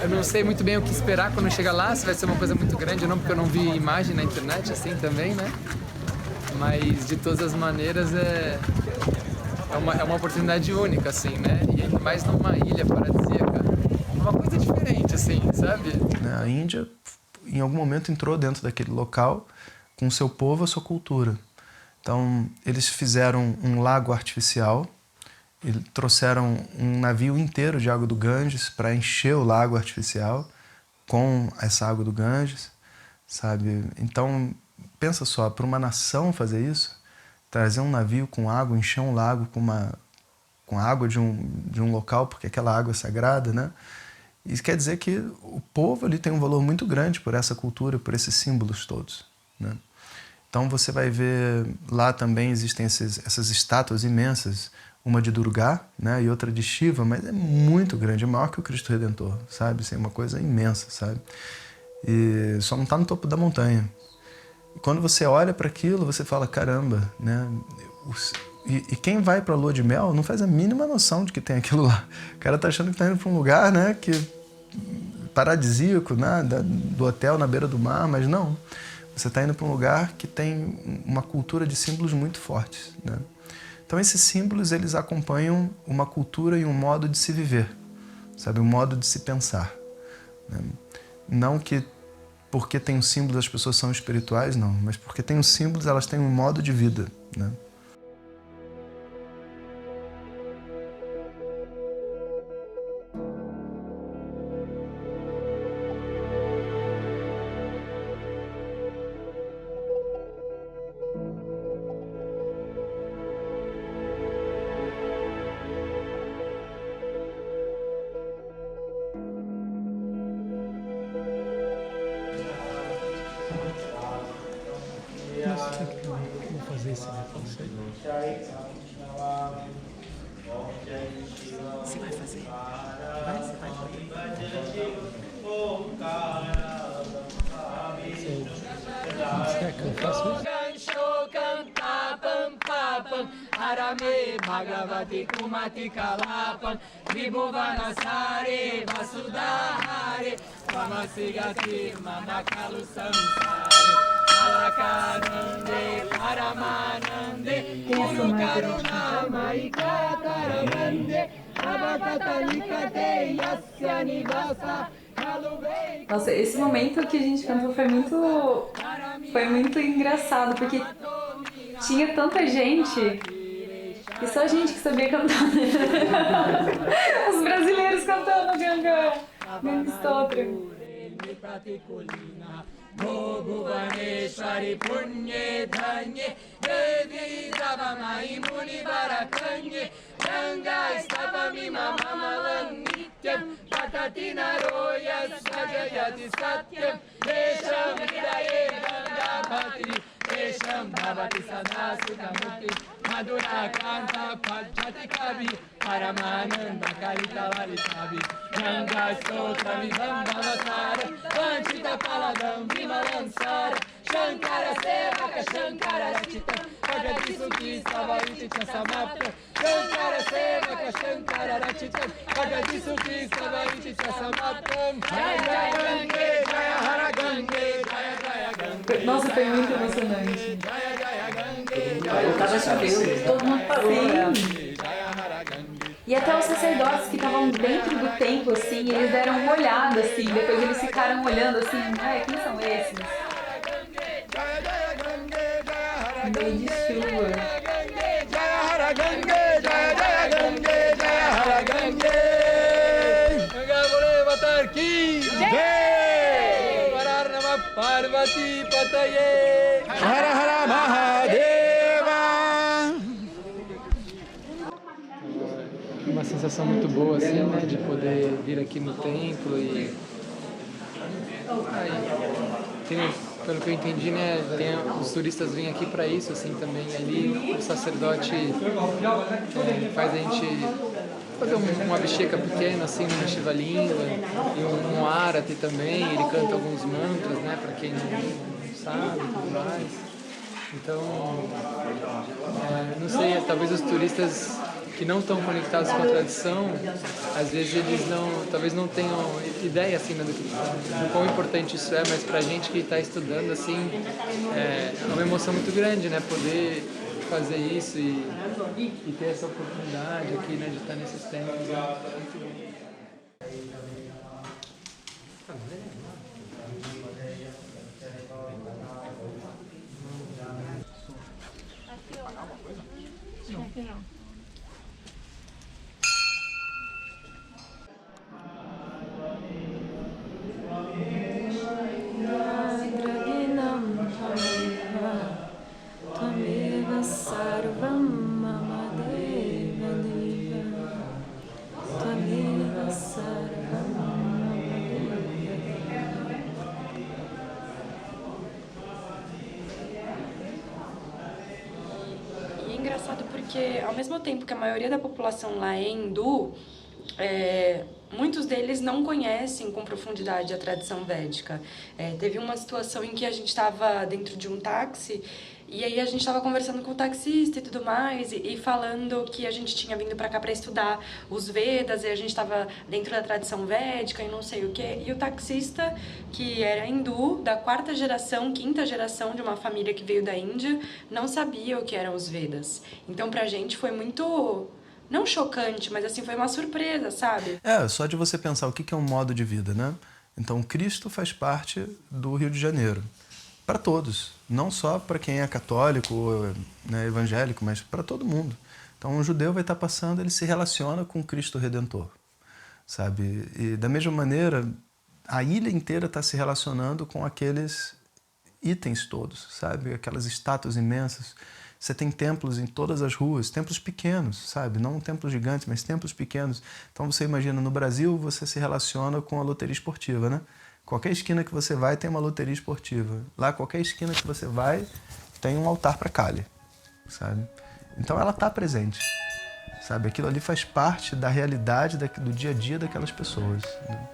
não sei muito bem o que esperar quando chegar lá, se vai ser uma coisa muito grande ou não, porque eu não vi imagem na internet, assim, também, né? Mas, de todas as maneiras, é uma oportunidade única, assim, né? E ainda mais numa ilha paradisíaca. Uma coisa diferente, assim, sabe? A Índia, em algum momento, entrou dentro daquele local com o seu povo, a sua cultura. Então, eles fizeram um lago artificial, e trouxeram um navio inteiro de água do Ganges para encher o lago artificial com essa água do Ganges, sabe? Então, pensa só, para uma nação fazer isso, trazer um navio com água, encher um lago com água de um local, porque aquela água é sagrada, né? Isso quer dizer que o povo ali tem um valor muito grande por essa cultura, por esses símbolos todos, né? Então você vai ver lá também existem essas estátuas imensas, uma de Durga, né, e outra de Shiva, mas é muito grande, é maior que o Cristo Redentor, sabe? Isso é uma coisa imensa, sabe? E só não está no topo da montanha. E quando você olha para aquilo, você fala, caramba, né? E quem vai para a lua de mel não faz a mínima noção de que tem aquilo lá. O cara tá achando que tá indo para um lugar, né, que paradisíaco, né, do hotel na beira do mar, mas não. Você está indo para um lugar que tem uma cultura de símbolos muito fortes, né? Então esses símbolos, eles acompanham uma cultura e um modo de se viver, sabe? Um modo de se pensar, né? Não que porque tem os símbolos as pessoas são espirituais, não, mas porque tem os símbolos, elas têm um modo de vida, né? experiência, né? Não sei. Você vai fazer? Vai, você vai fazer. Você quer que eu faça isso? Arame Bhagavati Kumati Kalapam Vibhuvanasare Vasudhare Vamasigati Mamakalu Samsare Alakanande Paramanande Guru Karuna Maika Karamande Abhakatalikate Yasya Nivasa. Nossa, esse momento que a gente cantou foi muito engraçado, porque tinha tanta gente e só a gente que sabia cantar. Os brasileiros cantando Ganga Stotram. Bhuvaneshwari Punye Dhanye Devi Davamai Muni Varakanye Ganga Stavami Mamalan Nityam Patatina Roya Sajayati Satyam Desham Vidaye Ganga Bhati Desham Bhavati Sada Sutamuti Madhura Kanta Pajati Kavi Paramananda Kalita Lalitavi Ganga Stotra Vibhambalasara Vanchita Paladam Vimalansara Shankara Sevaka Shankara Rachita Bhagati Sukhi Savaiti Chasamapta Shankara Sevaka Shankara Rachita Bhagati Sukhi Savaiti Chasamapta Jaya Gange Jaya Hara Gange Jaya Jaya Gange. Nossa, foi muito emocionante. Eu tava chovendo, todo mundo parou. E até os sacerdotes que estavam dentro do templo, assim, eles deram uma olhada, assim, depois eles ficaram olhando, assim, quem são esses? Meio de chuva. Parvati Pataye Hara Hara Mahadeva. Uma sensação muito boa, assim, né, de poder vir aqui no templo e pelo que eu entendi, né, os turistas vêm aqui para isso, assim, também. Ali o sacerdote faz a gente fazer uma bicheca pequena, assim, numa Shivalinga, e um arati também. Ele canta alguns mantras, né, para quem não sabe e tudo mais. Então, não sei, talvez os turistas que não estão conectados com a tradição, às vezes eles talvez não tenham ideia, assim, do quão importante isso é, mas pra gente que está estudando, assim, é uma emoção muito grande, né, poder fazer isso e ter essa oportunidade aqui, né, de estar nesses tempos. Muito bom. Porque ao mesmo tempo que a maioria da população lá é hindu, muitos deles não conhecem com profundidade a tradição védica. Teve uma situação em que a gente estava dentro de um táxi e aí a gente estava conversando com o taxista e tudo mais e falando que a gente tinha vindo para cá para estudar os Vedas e a gente estava dentro da tradição védica e não sei o quê. E o taxista, que era hindu, da quinta geração de uma família que veio da Índia, não sabia o que eram os Vedas. Então pra gente foi muito, não chocante, mas assim, foi uma surpresa, sabe? Só de você pensar o que é um modo de vida, né? Então Cristo faz parte do Rio de Janeiro. Para todos, não só para quem é católico, né, evangélico, mas para todo mundo. Então um judeu vai estar passando, ele se relaciona com Cristo Redentor, sabe? E da mesma maneira, a ilha inteira está se relacionando com aqueles itens todos, sabe? Aquelas estátuas imensas. Você tem templos em todas as ruas, templos pequenos, sabe? Não templos gigantes, mas templos pequenos. Então você imagina, no Brasil você se relaciona com a loteria esportiva, né? Qualquer esquina que você vai tem uma loteria esportiva. Lá, qualquer esquina que você vai tem um altar para Kali, sabe? Então ela está presente, sabe? Aquilo ali faz parte da realidade do dia a dia daquelas pessoas, né?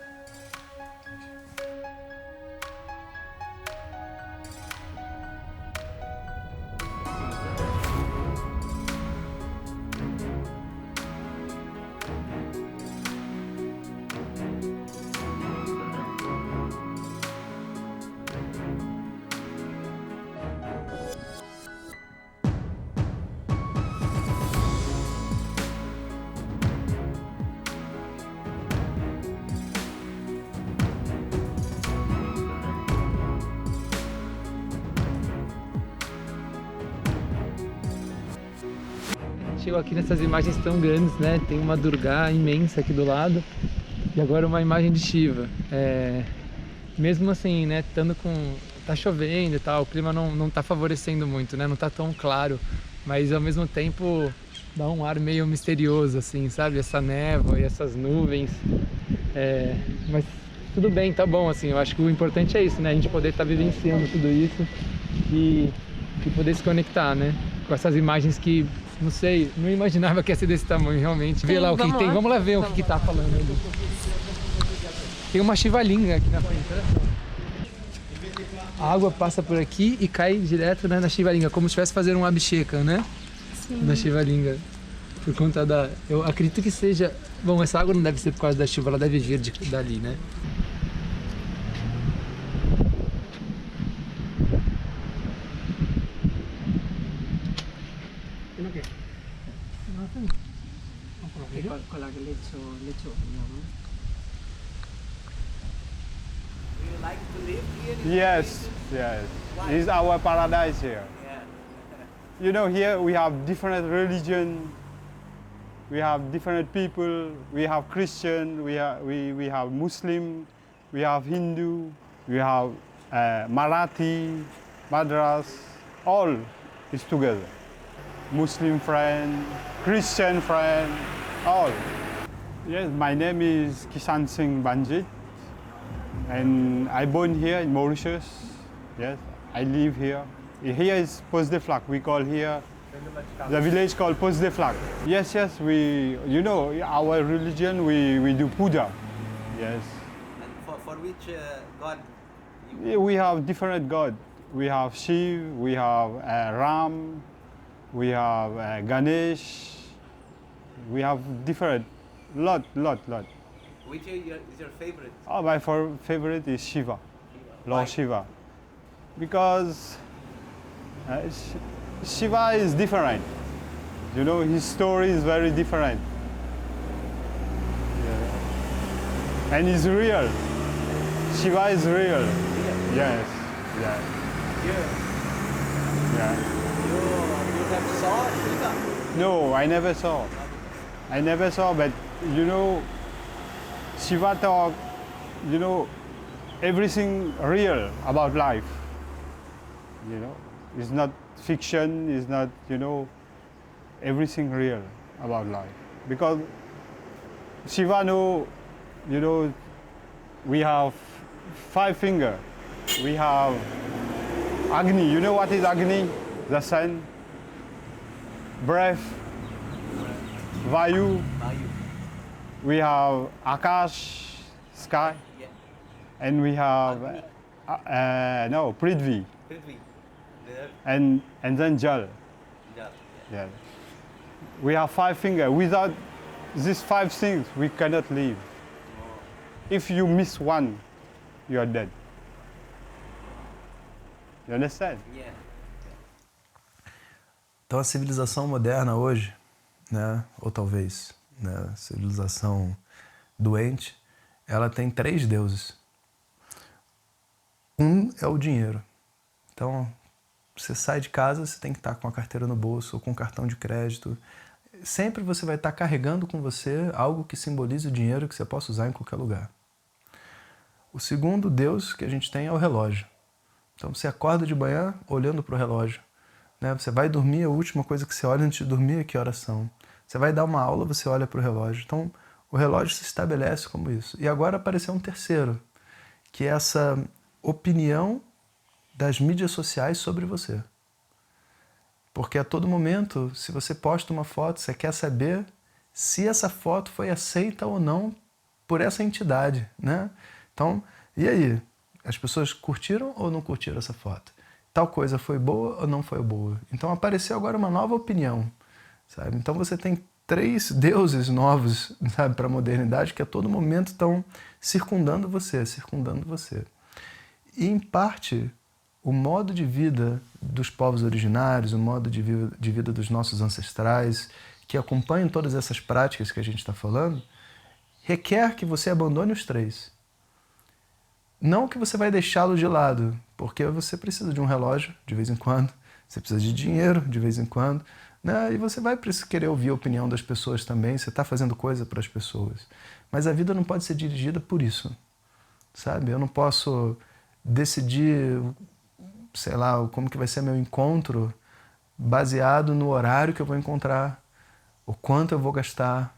Chegou aqui nessas imagens tão grandes, né? Tem uma Durga imensa aqui do lado e agora uma imagem de Shiva. Mesmo assim, né? Tá chovendo e tal, o clima não tá favorecendo muito, né? Não tá tão claro, mas ao mesmo tempo dá um ar meio misterioso, assim, sabe? Essa névoa e essas nuvens. Mas tudo bem, tá bom, assim. Eu acho que o importante é isso, né? A gente poder estar vivenciando tudo isso e poder se conectar, né? Com essas imagens que, não sei, não imaginava que ia ser desse tamanho, realmente. Vê lá o que tem, vamos lá ver o que tá falando ali. Tem uma Shivalinga aqui na frente, olha só. A água passa por aqui e cai direto, né, na Shivalinga, como se estivesse fazendo um abhisheka, né? Sim. Na Shivalinga. Por conta da... Eu acredito que seja... Bom, essa água não deve ser por causa da chuva, ela deve vir dali, né? Yes, yes. It's our paradise here. You know, here we have different religion, we have different people, we have Christian, we have Muslim, we have Hindu, we have Marathi, Madras, all is together. Muslim friend, Christian friend, all. Yes, my name is Kishan Singh Banjit, and I born here in Mauritius. Yes, I live here. Here is Poste de Flac. We call here the village called Poste de Flac. Yes, yes. You know, our religion we do puja. Yes. And for which god? We have different god. We have Shiv. We have Ram. We have Ganesh. We have different. Lot. Which is your favorite? Oh, my favorite is Shiva, Lord Shiva, because Shiva is different. You know, his story is very different. Yeah. And he's real. Shiva is real. Yes. Yeah. Yeah. You have saw Shiva? No, I never saw. But you know, Shiva talk, you know, everything real about life. You know, it's not fiction, it's not, you know, everything real about life. Because Shiva know, you know, we have 5 fingers. We have Agni. You know what is Agni? The sun. Breath. Vayu. We have Akash, sky. Yeah. And we have Prithvi. Prithvi. And then Jal. Yeah. We have 5 fingers. Without these 5 things, we cannot live. If you miss one, you are dead. You understand? Yeah. Então a civilização moderna hoje, né, ou talvez, né, a civilização doente, ela tem 3 deuses. Um é o dinheiro. Então, você sai de casa, você tem que estar com a carteira no bolso ou com um cartão de crédito. Sempre você vai estar carregando com você algo que simbolize o dinheiro que você possa usar em qualquer lugar. O segundo Deus que a gente tem é o relógio. Então você acorda de manhã olhando para o relógio, né? Você vai dormir, a última coisa que você olha antes de dormir é que horas são. Você vai dar uma aula, você olha para o relógio. Então o relógio se estabelece como isso. E agora apareceu um terceiro, que é essa opinião das mídias sociais sobre você. Porque a todo momento, se você posta uma foto, você quer saber se essa foto foi aceita ou não por essa entidade, né? Então, e aí? As pessoas curtiram ou não curtiram essa foto? Tal coisa foi boa ou não foi boa? Então apareceu agora uma nova opinião, sabe? Então você tem 3 deuses novos, sabe, para a modernidade que a todo momento estão circundando você. E em parte, o modo de vida dos povos originários, o modo de vida dos nossos ancestrais, que acompanham todas essas práticas que a gente está falando, requer que você abandone os 3. Não que você vai deixá-los de lado, porque você precisa de um relógio de vez em quando, você precisa de dinheiro de vez em quando, né? E você vai querer ouvir a opinião das pessoas também, você está fazendo coisa para as pessoas. Mas a vida não pode ser dirigida por isso, sabe? Eu não posso decidir, sei lá, como que vai ser meu encontro baseado no horário que eu vou encontrar, o quanto eu vou gastar,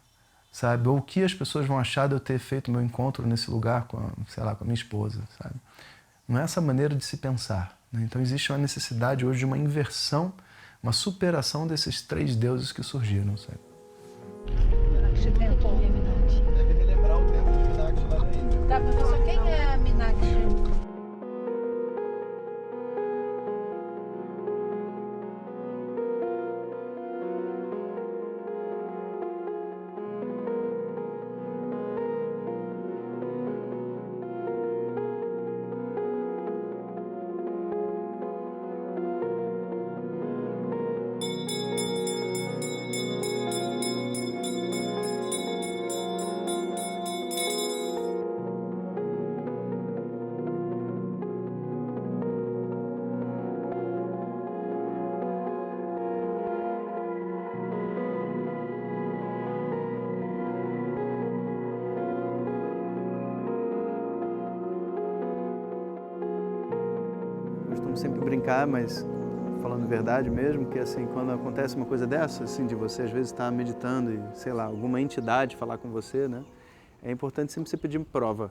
sabe? Ou o que as pessoas vão achar de eu ter feito meu encontro nesse lugar com a minha esposa, sabe? Não é essa maneira de se pensar, né? Então existe uma necessidade hoje de uma inversão, uma superação desses 3 deuses que surgiram, sabe? Deve relembrar o tempo de Meenakshi lá na Índia. Tá, professor, quem é a Meenakshi? Sempre brincar, mas falando verdade mesmo, que assim, quando acontece uma coisa dessa, assim, de você às vezes estar meditando e, sei lá, alguma entidade falar com você, né? É importante sempre você pedir prova.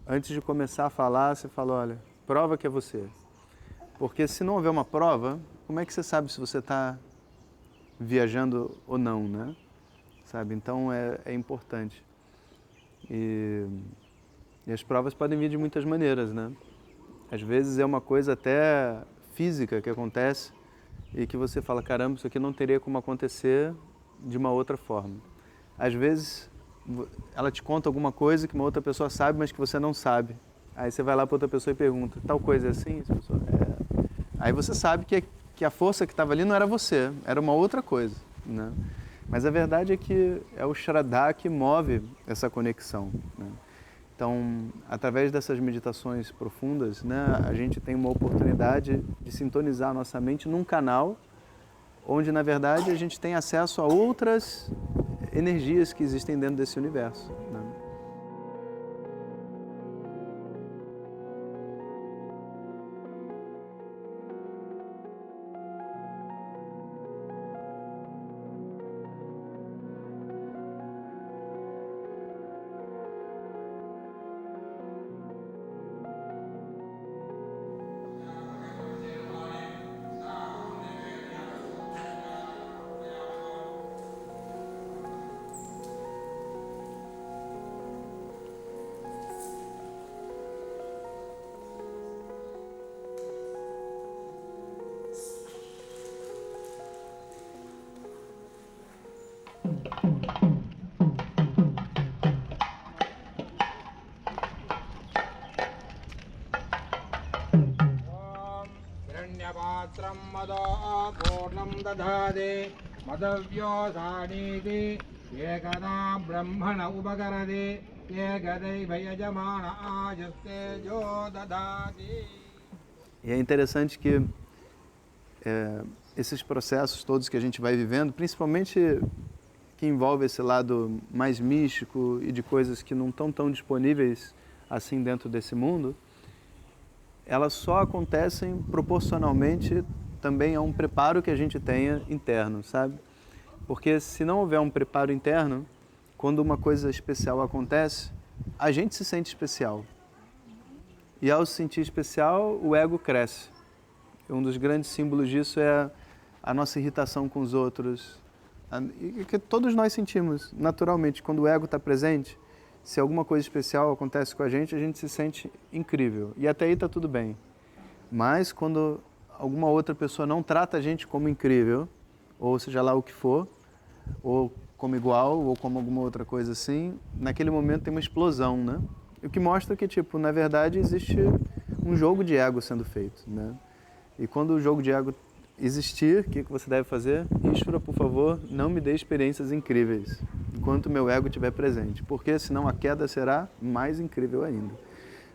Antes de começar a falar, você fala, olha, prova que é você. Porque se não houver uma prova, como é que você sabe se você está viajando ou não, né? Sabe? Então é importante. E as provas podem vir de muitas maneiras, né? Às vezes é uma coisa até física que acontece e que você fala, caramba, isso aqui não teria como acontecer de uma outra forma. Às vezes ela te conta alguma coisa que uma outra pessoa sabe, mas que você não sabe. Aí você vai lá para outra pessoa e pergunta, tal coisa é assim? Essa pessoa, é. Aí você sabe que a força que estava ali não era você, era uma outra coisa, né? Mas a verdade é que é o Shraddha que move essa conexão, né? Então, através dessas meditações profundas, né, a gente tem uma oportunidade de sintonizar a nossa mente num canal onde, na verdade, a gente tem acesso a outras energias que existem dentro desse universo, né? हिरण्यपात्रं मदो पूर्णं दधाति मदव्योसानीति एकदा ब्रह्मण उपकरति एकदैव यजमान आजस्तेजो दधाति. E é interessante que esses processos todos que a gente vai vivendo, principalmente que envolve esse lado mais místico e de coisas que não estão tão disponíveis assim dentro desse mundo, elas só acontecem proporcionalmente também a um preparo que a gente tenha interno, sabe? Porque se não houver um preparo interno, quando uma coisa especial acontece, a gente se sente especial. E ao se sentir especial, o ego cresce. Um dos grandes símbolos disso é a nossa irritação com os outros, que todos nós sentimos naturalmente. Quando o ego está presente, se alguma coisa especial acontece com a gente se sente incrível. E até aí está tudo bem. Mas quando alguma outra pessoa não trata a gente como incrível, ou seja lá o que for, ou como igual, ou como alguma outra coisa assim, naquele momento tem uma explosão, né? O que mostra que, tipo, na verdade existe um jogo de ego sendo feito, né? E quando o jogo de ego existir, o que você deve fazer? Ishvara, por favor, não me dê experiências incríveis enquanto meu ego estiver presente, porque senão a queda será mais incrível ainda.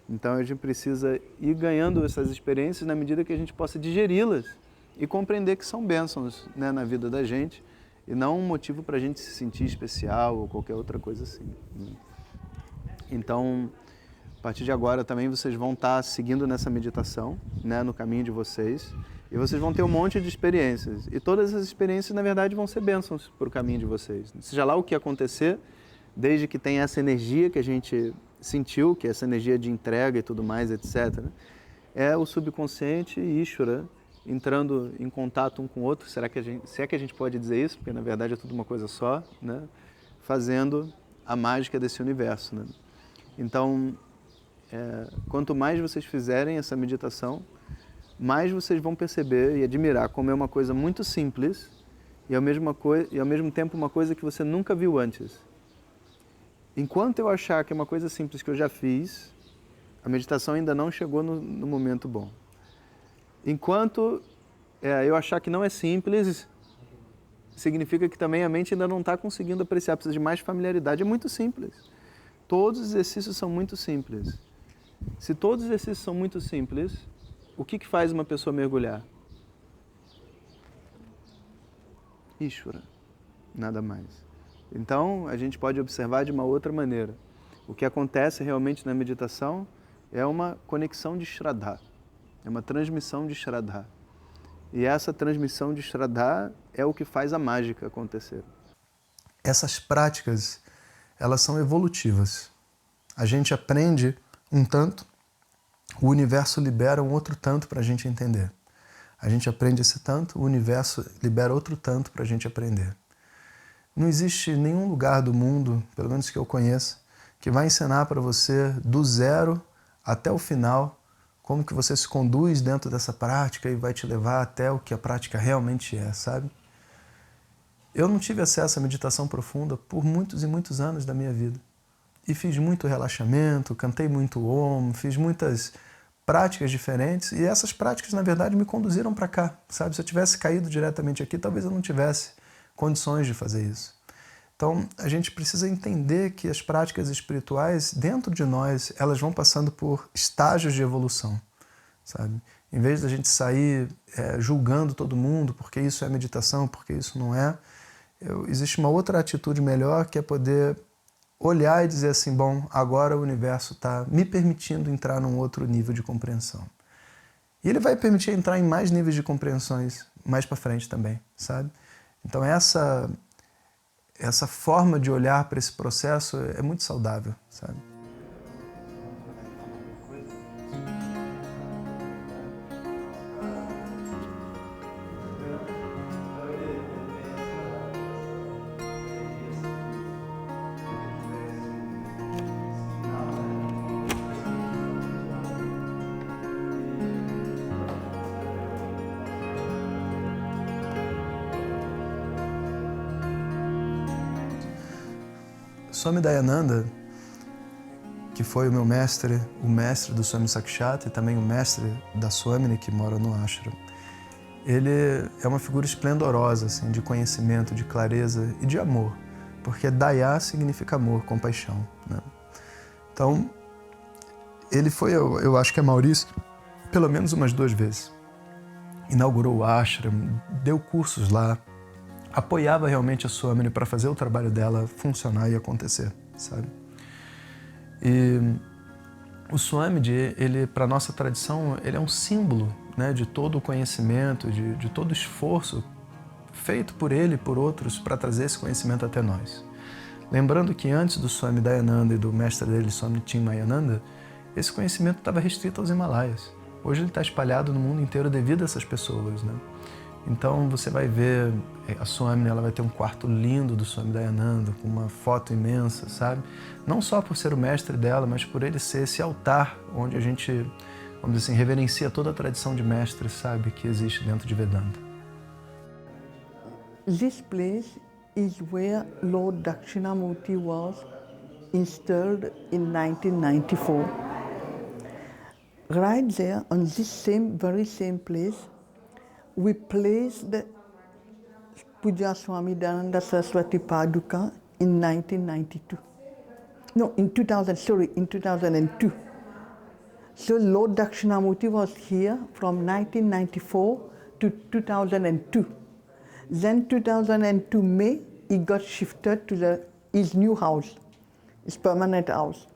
Então a gente precisa ir ganhando essas experiências na medida que a gente possa digeri-las e compreender que são bênçãos, né, na vida da gente, e não um motivo para a gente se sentir especial ou qualquer outra coisa assim, né? Então, a partir de agora também vocês vão estar seguindo nessa meditação, né, no caminho de vocês, e vocês vão ter um monte de experiências. E todas essas experiências, na verdade, vão ser bênçãos para o caminho de vocês. Seja lá o que acontecer, desde que tenha essa energia que a gente sentiu, que é essa energia de entrega e tudo mais, etc., é o subconsciente e Ishvara entrando em contato um com o outro, se é que a gente pode dizer isso, porque na verdade é tudo uma coisa só, né? Fazendo a mágica desse universo, né? Então, quanto mais vocês fizerem essa meditação, mais vocês vão perceber e admirar como é uma coisa muito simples e ao mesmo tempo uma coisa que você nunca viu antes. Enquanto eu achar que é uma coisa simples que eu já fiz, a meditação ainda não chegou no momento bom. Enquanto eu achar que não é simples, significa que também a mente ainda não está conseguindo apreciar, precisa de mais familiaridade. É muito simples. Todos os exercícios são muito simples. Se todos os exercícios são muito simples, o que faz uma pessoa mergulhar? Ishvara, nada mais. Então, a gente pode observar de uma outra maneira. O que acontece realmente na meditação é uma conexão de Shraddha, é uma transmissão de Shraddha. E essa transmissão de Shraddha é o que faz a mágica acontecer. Essas práticas, elas são evolutivas. A gente aprende um tanto, o universo libera um outro tanto para a gente entender. A gente aprende esse tanto, o universo libera outro tanto para a gente aprender. Não existe nenhum lugar do mundo, pelo menos que eu conheça, que vai ensinar para você do zero até o final como que você se conduz dentro dessa prática e vai te levar até o que a prática realmente é, sabe? Eu não tive acesso à meditação profunda por muitos e muitos anos da minha vida. E fiz muito relaxamento, cantei muito Om, fiz muitas práticas diferentes e essas práticas, na verdade, me conduziram para cá, sabe? Se eu tivesse caído diretamente aqui, talvez eu não tivesse condições de fazer isso. Então, a gente precisa entender que as práticas espirituais, dentro de nós, elas vão passando por estágios de evolução, sabe? Em vez da gente sair julgando todo mundo, porque isso é meditação, porque isso não é, existe uma outra atitude melhor, que é poder olhar e dizer assim, bom, agora o universo está me permitindo entrar num outro nível de compreensão. E ele vai permitir entrar em mais níveis de compreensões mais para frente também, sabe? Então essa forma de olhar para esse processo é muito saudável, sabe? Swami Dayananda, que foi o meu mestre, o mestre do Swami Sakshat e também o mestre da Swamini, que mora no ashram, ele é uma figura esplendorosa, assim, de conhecimento, de clareza e de amor, porque Daya significa amor, compaixão, né? Então, ele foi, eu acho que é Maurício, pelo menos umas 2 vezes. Inaugurou o ashram, deu cursos lá, apoiava realmente a Swamini para fazer o trabalho dela funcionar e acontecer, sabe? E o Swamiji, ele, para a nossa tradição, ele é um símbolo, né, de todo o conhecimento, de todo o esforço feito por ele e por outros para trazer esse conhecimento até nós. Lembrando que antes do Swami Dayananda e do mestre dele, Swami Chinmayananda, esse conhecimento estava restrito aos Himalaias. Hoje ele está espalhado no mundo inteiro devido a essas pessoas, né? Então você vai ver a Swami, ela vai ter um quarto lindo do Swami Dayananda, com uma foto imensa, sabe? Não só por ser o mestre dela, mas por ele ser esse altar onde a gente, vamos dizer assim, reverencia toda a tradição de mestres, sabe, que existe dentro de Vedanta. This place is where Lord Dakshinamurti was installed in 1994. Right there, on this very same place, we placed Puja Swami Dayananda Saraswati Paduka in 1992. No, in 2002. So Lord Dakshinamurti was here from 1994 to 2002. Then 2002 May, he got shifted to his new house, his permanent house.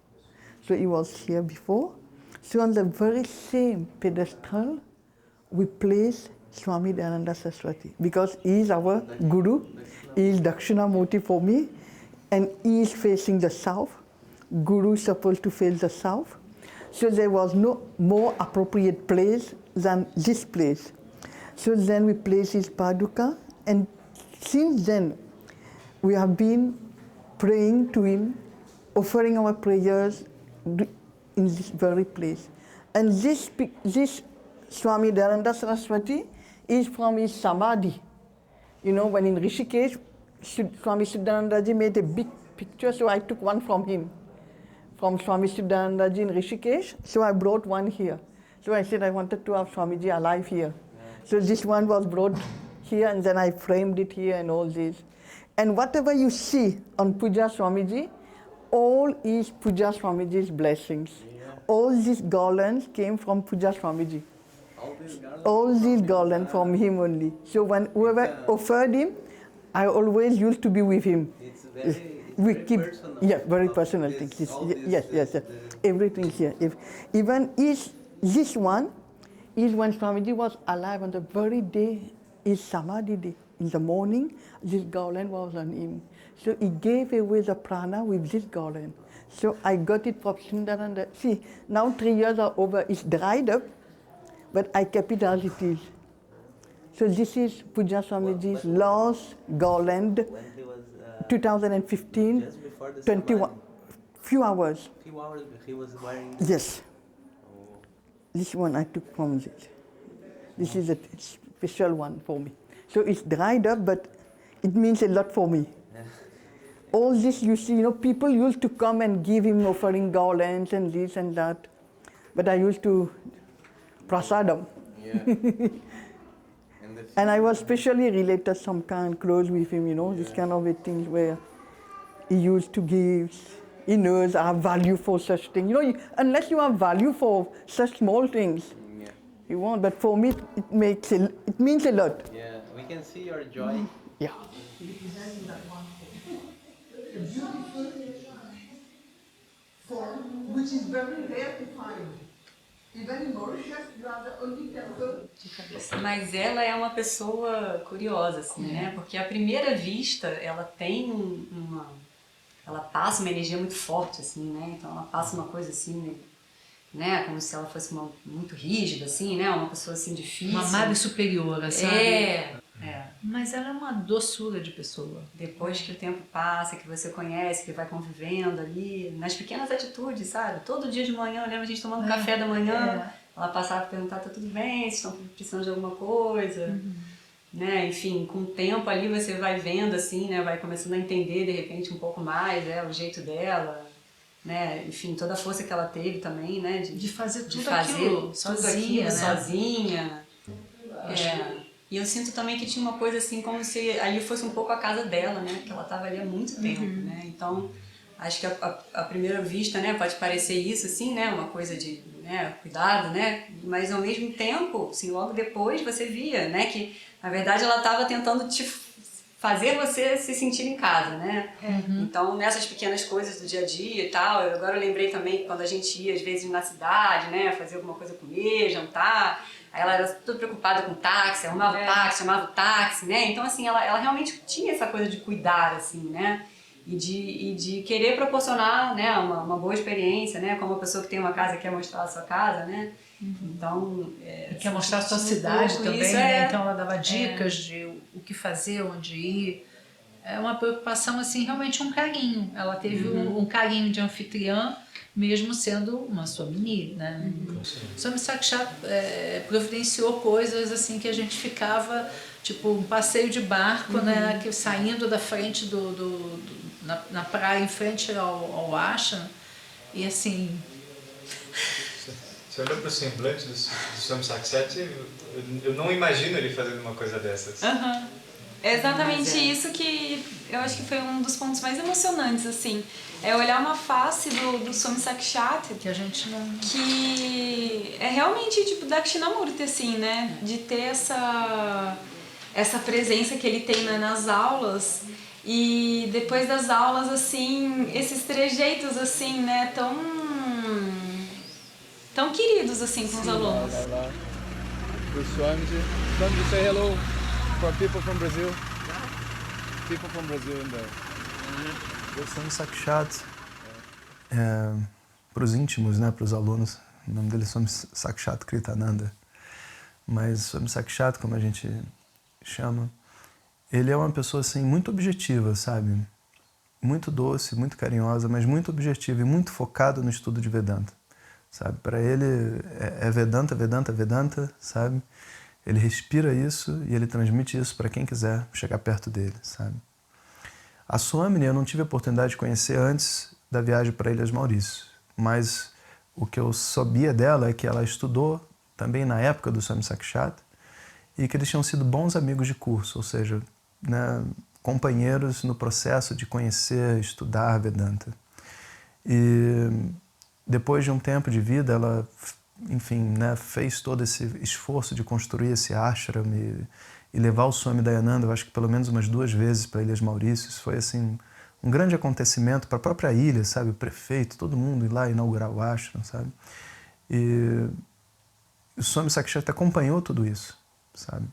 So he was here before. So on the very same pedestal, we placed Swami Dayananda Saraswati because he is our guru, he is Dakshinamurti for me, and he is facing the south. Guru is supposed to face the south. So there was no more appropriate place than this place. So then we placed his Paduka, and since then we have been praying to him, offering our prayers in this very place. And this Swami Dayananda Saraswati is from his Samadhi. You know, when in Rishikesh, Swami Siddhanandaji made a big picture, so I took one from him, from Swami Siddhanandaji in Rishikesh, so I brought one here. So I said I wanted to have Swamiji alive here. So this one was brought here, and then I framed it here and all this. And whatever you see on Puja Swamiji, all is Puja Swamiji's blessings. All these garlands came from Puja Swamiji. All these garlands from him only. So when whoever offered him, I always used to be with him. It's very personal. Yeah, very personal things. Yes. Everything here. Even this one is when Swamiji was alive on the very day, his Samadhi day. In the morning, this garland was on him. So he gave away the prana with this garland. So I got it from Sundaranda. See, now 3 years are over. It's dried up, but I kept it as it is. So this is Puja Swamiji's last garland, When he was 2015, just before the 21, few hours. few hours he was wearing. Yes. This one I took from this. This is a special one for me. So it's dried up, but it means a lot for me. All this you see, people used to come and give him offering garlands and this and that. But I used to prasadam. Yeah. And I was specially related some kind close with him, this kind of things where he used to give. He knows I have value for such things. Unless you have value for such small things, you won't. But for me, it means a lot. Yeah, we can see your joy. Yeah. A beautiful form, which is very rare to find. Even in Mauritius, you are the only temple. Mas ela é uma pessoa curiosa, assim, né? Porque à primeira vista, ela tem ela passa uma energia muito forte, assim, né? Então ela passa uma coisa assim, né? Como se ela fosse muito rígida, assim, né? Uma pessoa assim difícil. Uma madre superiora, sabe? É. Mas ela é uma doçura de pessoa. Depois que o tempo passa, que você conhece, que vai convivendo ali, nas pequenas atitudes, sabe? Todo dia de manhã, eu lembro a gente tomando café da manhã, ela passava a perguntar, tá tudo bem, vocês estão precisando de alguma coisa, né? Enfim, com o tempo ali você vai vendo assim, né? Vai começando a entender de repente um pouco mais, o jeito dela, né? Enfim, toda a força que ela teve também, né? De fazer tudo aquilo sozinha. E eu sinto também que tinha uma coisa assim, como se ali fosse um pouco a casa dela, né? Que ela estava ali há muito tempo, né? Então, acho que à primeira vista, né? Pode parecer isso, assim, né? Uma coisa de cuidado, né? Mas ao mesmo tempo, assim, logo depois você via, né? Que, na verdade, ela estava tentando fazer você se sentir em casa, né? Então, nessas pequenas coisas do dia a dia e tal, agora eu lembrei também que quando a gente ia, às vezes, na cidade, né? Fazer alguma coisa comer, jantar... Aí ela era toda preocupada com o táxi, arrumava o táxi, chamava o táxi, né? Então, assim, ela realmente tinha essa coisa de cuidar, assim, né? e de querer proporcionar, né, uma boa experiência, né, como uma pessoa que tem uma casa e quer mostrar a sua casa, né. Então, quer mostrar a sua cidade também, isso, né? Então ela dava dicas de o que fazer, onde ir. É uma preocupação, assim, realmente um carinho. Ela teve um carinho de anfitriã, mesmo sendo uma Swamini, né? Swami Sakshat providenciou coisas assim que a gente ficava, tipo um passeio de barco, né? Que, saindo da frente na praia, em frente ao ashram, e assim... Você olha para o semblante do Swami Sakshat, eu não imagino ele fazendo uma coisa dessas. É exatamente isso que eu acho que foi um dos pontos mais emocionantes, assim. É olhar uma face do Swami Sakshat que a gente não... Que é realmente tipo Dakshinamurti, assim, né? De ter essa presença que ele tem nas aulas e depois das aulas, assim, esses trejeitos, assim, né? Tão queridos, assim, com os alunos. O Swamiji, say hello for people from Brazil. People from Brazil in there. O Swami Sakshat, para os íntimos, né, para os alunos, o nome dele é Swami Sakshat Kritananda, mas Swami Sakshat, como a gente chama, ele é uma pessoa assim muito objetiva, sabe? Muito doce, muito carinhosa, mas muito objetiva e muito focado no estudo de Vedanta, sabe? Para ele é Vedanta, Vedanta, Vedanta, sabe? Ele respira isso e ele transmite isso para quem quiser chegar perto dele, sabe? A Swamini eu não tive a oportunidade de conhecer antes da viagem para Ilhas Maurícias, mas o que eu sabia dela é que ela estudou também na época do Swami Sakshat e que eles tinham sido bons amigos de curso, ou seja, né, companheiros no processo de conhecer, estudar Vedanta. E depois de um tempo de vida, ela, enfim, né, fez todo esse esforço de construir esse ashram e levar o Swami Dayananda, eu acho que pelo menos umas 2 vezes para Ilhas Maurícias. Foi assim um grande acontecimento para a própria ilha, sabe? O prefeito, todo mundo ir lá inaugurar o ashram, sabe? E o Swami Sakshat acompanhou tudo isso, sabe?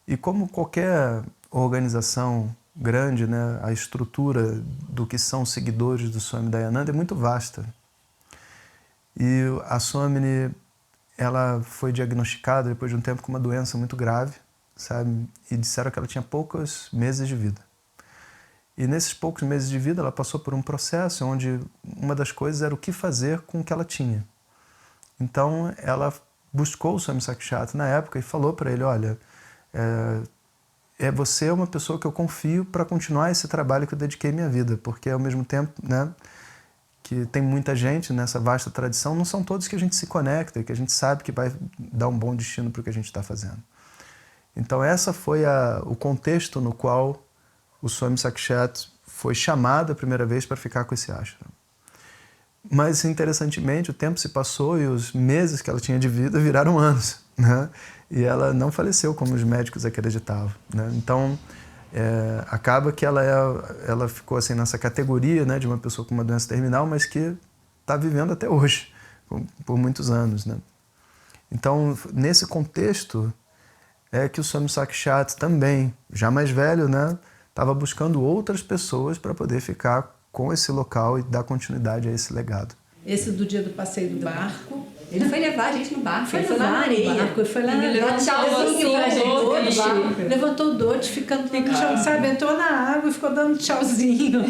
E como qualquer organização grande, né, a estrutura do que são seguidores do Swami Dayananda é muito vasta. E a Swamini, ela foi diagnosticada depois de um tempo com uma doença muito grave, sabe? E disseram que ela tinha poucos meses de vida. E nesses poucos meses de vida ela passou por um processo onde uma das coisas era o que fazer com o que ela tinha. Então ela buscou o Swami Sakshat na época e falou para ele, olha, você é uma pessoa que eu confio para continuar esse trabalho que eu dediquei minha vida, porque ao mesmo tempo, né, que tem muita gente nessa vasta tradição, não são todos que a gente se conecta, que a gente sabe que vai dar um bom destino para o que a gente está fazendo. Então essa foi o contexto no qual o Swami Sakshat foi chamado a primeira vez para ficar com esse ashram. Mas, interessantemente, o tempo se passou e os meses que ela tinha de vida viraram anos, né? E ela não faleceu como os médicos acreditavam, né? Então, acaba que ela ficou assim, nessa categoria, né, de uma pessoa com uma doença terminal, mas que está vivendo até hoje, por muitos anos, né? Então, nesse contexto, é que o Swami Sakshat também, já mais velho, né, estava buscando outras pessoas para poder ficar com esse local e dar continuidade a esse legado. Esse do dia do passeio do barco. Ele foi levar a gente no barco, Ele foi lá na areia. Foi lá ele dar tchauzinho pra gente. Levantou o Dodge, ficando no chão, sabe? Entrou na água e ficou dando tchauzinho.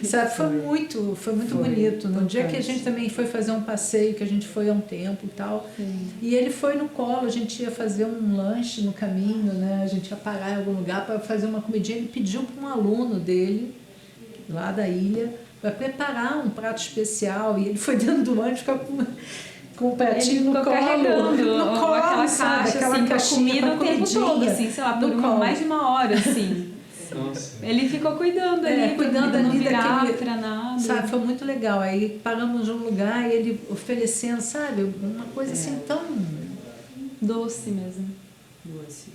Sabe? Foi muito bonito. No dia que a gente também foi fazer um passeio, que a gente foi a um templo e tal. E ele foi no colo, a gente ia fazer um lanche no caminho, né? A gente ia parar em algum lugar para fazer uma comidinha. Ele pediu para um aluno dele, lá da ilha, para preparar um prato especial. E ele foi dentro do ônibus, ficou com o pratinho no colo, aquela caixa, aquela assim, caixinha comida o tempo todo, assim, sei lá, por mais de uma hora, assim. Nossa. Ele ficou cuidando ali, cuidando não ali virar daquele, pra nada. Sabe, foi muito legal. Aí paramos num lugar e ele oferecendo, sabe, uma coisa assim tão doce mesmo. Doce.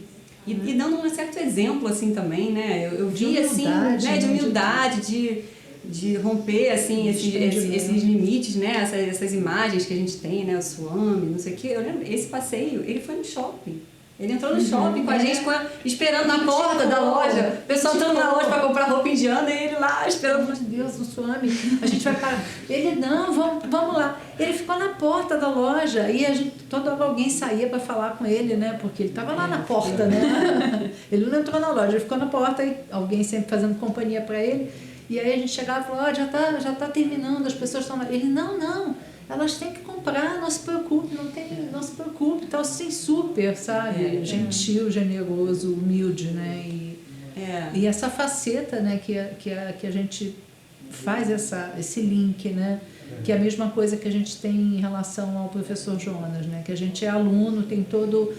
E dando um certo exemplo, assim, também, né? Eu vi, assim, humildade, né, de humildade, de romper, assim, esses limites, né? Essas imagens que a gente tem, né? O Swami, não sei o quê. Eu lembro, esse passeio, ele foi no shopping. Ele entrou no shopping com a gente, esperando na porta da loja. O pessoal entrando na loja para comprar roupa indiana e ele lá esperando. Meu Deus, o Swami, a gente vai parar. Ele, não, vamos lá. Ele ficou na porta da loja e toda hora alguém saía para falar com ele, né? Porque ele estava lá na porta, né? Ele não entrou na loja, ele ficou na porta e alguém sempre fazendo companhia para ele. E aí a gente chegava e falou, já tá terminando, as pessoas estão lá. Ele, não. Elas têm que comprar, não se preocupe, não se preocupe, então assim, super, sabe? Gentil, generoso, humilde, né? E essa faceta, né, que a gente faz esse link, né? Que é a mesma coisa que a gente tem em relação ao professor Jonas, né? Que a gente é aluno, tem todo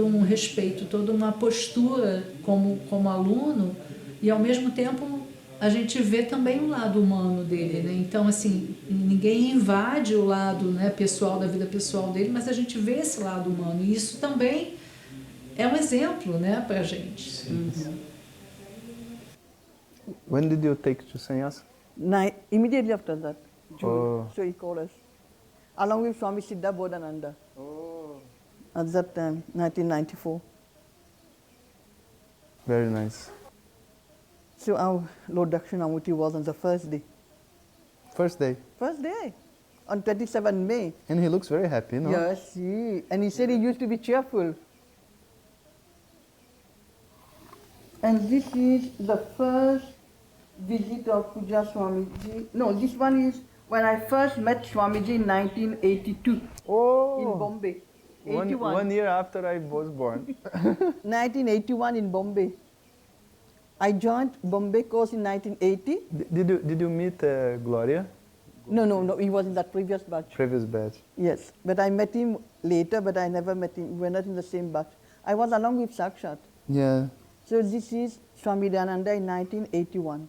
um respeito, toda uma postura como aluno e ao mesmo tempo a gente vê também o lado humano dele, né? Então, assim, ninguém invade o lado, né, pessoal, da vida pessoal dele, mas a gente vê esse lado humano. E isso também é um exemplo, né, pra gente. When did you take to sannyasa? Immediately after that, June. Oh. So he called us, along with Swami Siddha Bodhananda. At that time, 1994. Very nice. So our Lord Dakshinamurti was on the first day. First day? First day, on 27 May. And he looks very happy, no? Yes, and he said he used to be cheerful. And this is the first visit of Puja Swamiji. No, this one is when I first met Swamiji in 1982 in Bombay. 81. One year after I was born. 1981 in Bombay. I joined Bombay course in 1980. Did you meet Gloria? No, he was in that previous batch. Previous batch. Yes, but I met him later, but I never met him. We were not in the same batch. I was along with Sakshat. Yeah. So this is Swami Dayananda in 1981.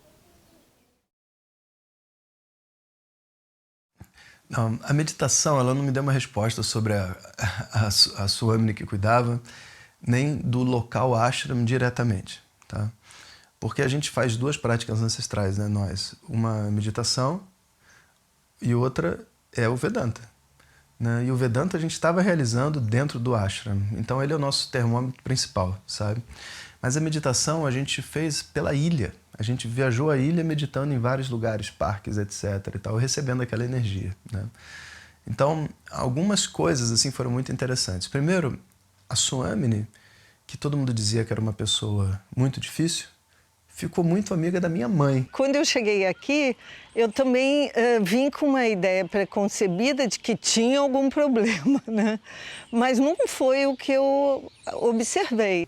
Não, a meditação, ela não me deu uma resposta sobre a Swamini que cuidava, nem do local ashram diretamente, tá? Porque a gente faz duas práticas ancestrais, né, nós. Uma meditação e outra é o Vedanta, né? E o Vedanta a gente estava realizando dentro do ashram. Então ele é o nosso termômetro principal, sabe? Mas a meditação a gente fez pela ilha. A gente viajou a ilha meditando em vários lugares, parques, etc. e tal, recebendo aquela energia, né? Então, algumas coisas assim foram muito interessantes. Primeiro, a Swamini, que todo mundo dizia que era uma pessoa muito difícil, ficou muito amiga da minha mãe. Quando eu cheguei aqui, eu também vim com uma ideia preconcebida de que tinha algum problema, né? Mas não foi o que eu observei.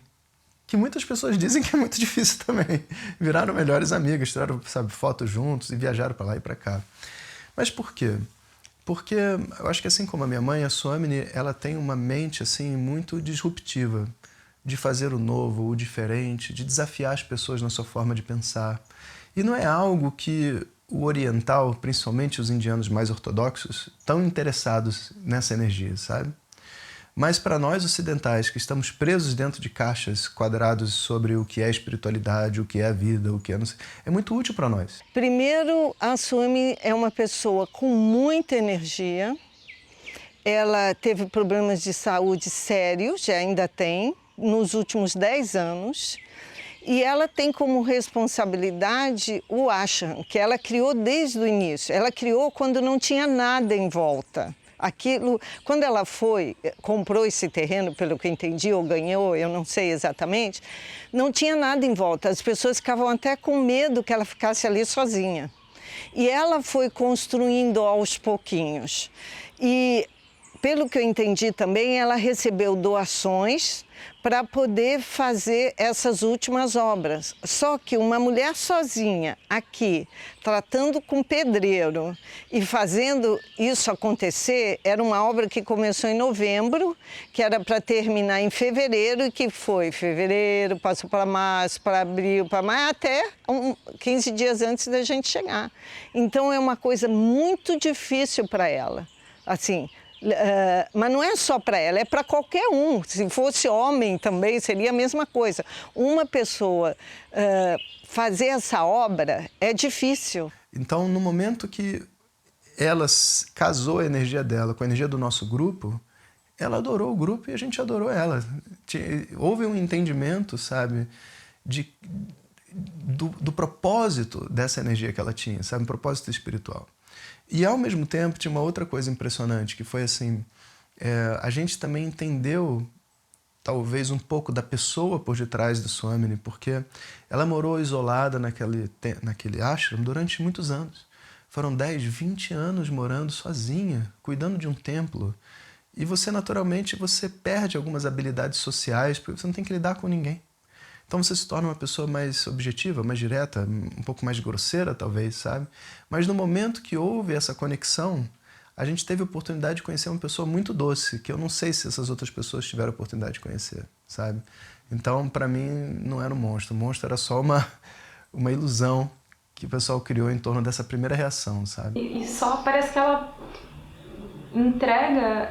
Que muitas pessoas dizem que é muito difícil também. Viraram melhores amigas, tiraram, sabe, fotos juntos e viajaram para lá e para cá. Mas por quê? Porque eu acho que assim como a minha mãe, a Swamini, ela tem uma mente assim muito disruptiva, de fazer o novo, o diferente, de desafiar as pessoas na sua forma de pensar. E não é algo que o oriental, principalmente os indianos mais ortodoxos, estão interessados nessa energia, sabe? Mas para nós ocidentais, que estamos presos dentro de caixas quadrados sobre o que é espiritualidade, o que é a vida, o que é... Não sei, é muito útil para nós. Primeiro, a Swami é uma pessoa com muita energia. Ela teve problemas de saúde sérios, já ainda tem, nos últimos 10 anos. E ela tem como responsabilidade o ashram, que ela criou desde o início. Ela criou quando não tinha nada em volta. Aquilo, quando ela comprou esse terreno, pelo que eu entendi, ou ganhou, eu não sei exatamente, não tinha nada em volta. As pessoas ficavam até com medo que ela ficasse ali sozinha. E ela foi construindo aos pouquinhos. E, pelo que eu entendi também, ela recebeu doações para poder fazer essas últimas obras. Só que uma mulher sozinha aqui, tratando com pedreiro e fazendo isso acontecer, era uma obra que começou em novembro, que era para terminar em fevereiro, e que foi fevereiro, passou para março, para abril, para maio, até 15 dias antes da gente chegar. Então é uma coisa muito difícil para ela, assim. Mas não é só para ela, é para qualquer um. Se fosse homem também seria a mesma coisa. Uma pessoa fazer essa obra é difícil. Então, no momento que ela casou a energia dela com a energia do nosso grupo, ela adorou o grupo e a gente adorou ela. Houve um entendimento, sabe, do propósito dessa energia que ela tinha, sabe, um propósito espiritual. E ao mesmo tempo tinha uma outra coisa impressionante, que foi assim, a gente também entendeu talvez um pouco da pessoa por detrás do Swamini, porque ela morou isolada naquele ashram durante muitos anos. Foram 10, 20 anos morando sozinha, cuidando de um templo. E você, naturalmente, você perde algumas habilidades sociais, porque você não tem que lidar com ninguém. Então você se torna uma pessoa mais objetiva, mais direta, um pouco mais grosseira, talvez, sabe? Mas no momento que houve essa conexão, a gente teve a oportunidade de conhecer uma pessoa muito doce, que eu não sei se essas outras pessoas tiveram a oportunidade de conhecer, sabe? Então, para mim, não era um monstro. O monstro era só uma ilusão que o pessoal criou em torno dessa primeira reação, sabe? E só parece que ela entrega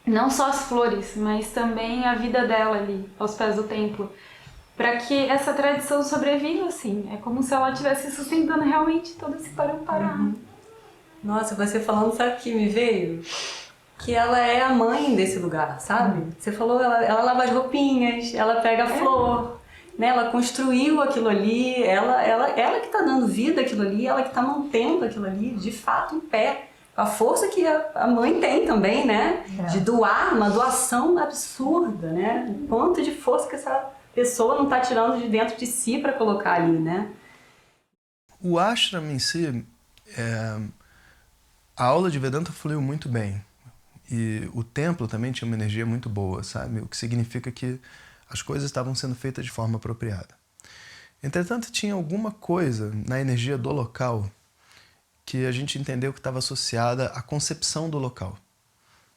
não só as flores, mas também a vida dela ali, aos pés do templo, para que essa tradição sobreviva, assim. É como se ela estivesse sustentando realmente todo esse Parampara. Nossa, você falando, sabe o que me veio? Que ela é a mãe desse lugar, sabe? Você falou, ela lava as roupinhas, ela pega a flor, né? Ela construiu aquilo ali, ela que tá dando vida àquilo ali, ela que tá mantendo aquilo ali, de fato, em pé. A força que a mãe tem também, né? De doar, uma doação absurda, né? O quanto de força que essa pessoa não tá tirando de dentro de si para colocar ali, né? O ashram em si, a aula de Vedanta fluiu muito bem. E o templo também tinha uma energia muito boa, sabe? O que significa que as coisas estavam sendo feitas de forma apropriada. Entretanto, tinha alguma coisa na energia do local que a gente entendeu que estava associada à concepção do local,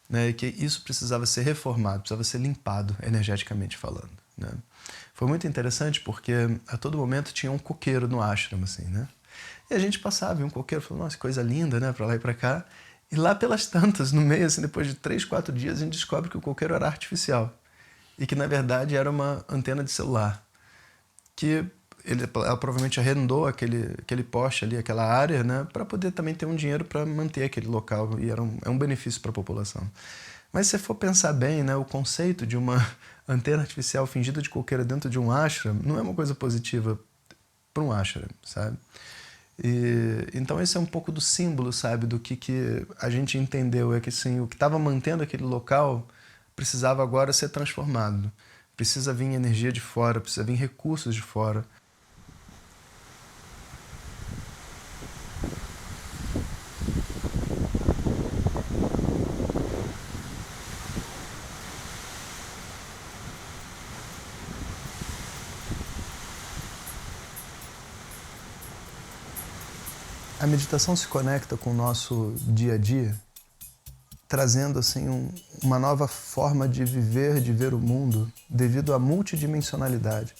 né? E que isso precisava ser reformado, precisava ser limpado, energeticamente falando, né? Foi muito interessante porque a todo momento tinha um coqueiro no ashram, assim, né? E a gente passava, e um coqueiro falou, nossa, coisa linda, né? Pra lá e pra cá. E lá pelas tantas, no meio, assim, depois de 3, 4 dias, a gente descobre que o coqueiro era artificial. E que, na verdade, era uma antena de celular. Que ela provavelmente arrendou aquele poste ali, aquela área, né? Para poder também ter um dinheiro para manter aquele local. E é um benefício para a população. Mas se você for pensar bem, né? O conceito de uma antena artificial fingida de coqueiro dentro de um ashram não é uma coisa positiva para um ashram, sabe? Então esse é um pouco do símbolo, sabe, do que a gente entendeu, é que assim, o que estava mantendo aquele local precisava agora ser transformado. Precisa vir energia de fora, precisa vir recursos de fora. A meditação se conecta com o nosso dia a dia, trazendo assim uma nova forma de viver, de ver o mundo, devido à multidimensionalidade.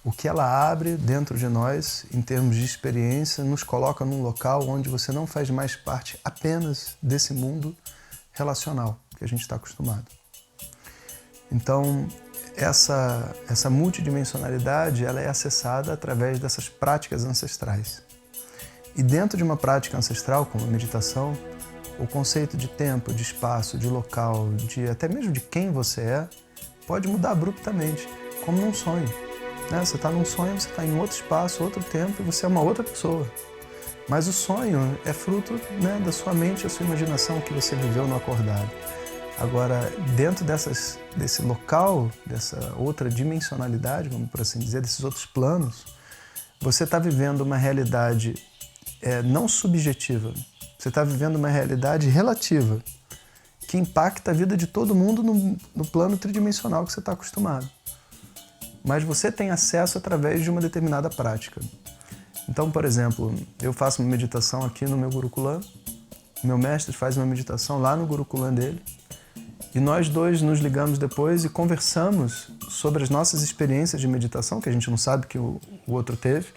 O que ela abre dentro de nós, em termos de experiência, nos coloca num local onde você não faz mais parte apenas desse mundo relacional que a gente está acostumado. Então, essa multidimensionalidade ela é acessada através dessas práticas ancestrais. E dentro de uma prática ancestral, como a meditação, o conceito de tempo, de espaço, de local, até mesmo de quem você é, pode mudar abruptamente, como num sonho, né? Você está num sonho, você está em outro espaço, outro tempo, e você é uma outra pessoa. Mas o sonho é fruto, né, da sua mente, da sua imaginação que você viveu no acordado. Agora, dentro desse local, dessa outra dimensionalidade, vamos por assim dizer, desses outros planos, você está vivendo uma realidade não subjetiva. Você está vivendo uma realidade relativa, que impacta a vida de todo mundo no plano tridimensional que você está acostumado. Mas você tem acesso através de uma determinada prática. Então, por exemplo, eu faço uma meditação aqui no meu Gurukulam, meu mestre faz uma meditação lá no Gurukulam dele, e nós dois nos ligamos depois e conversamos sobre as nossas experiências de meditação, que a gente não sabe que o outro teve,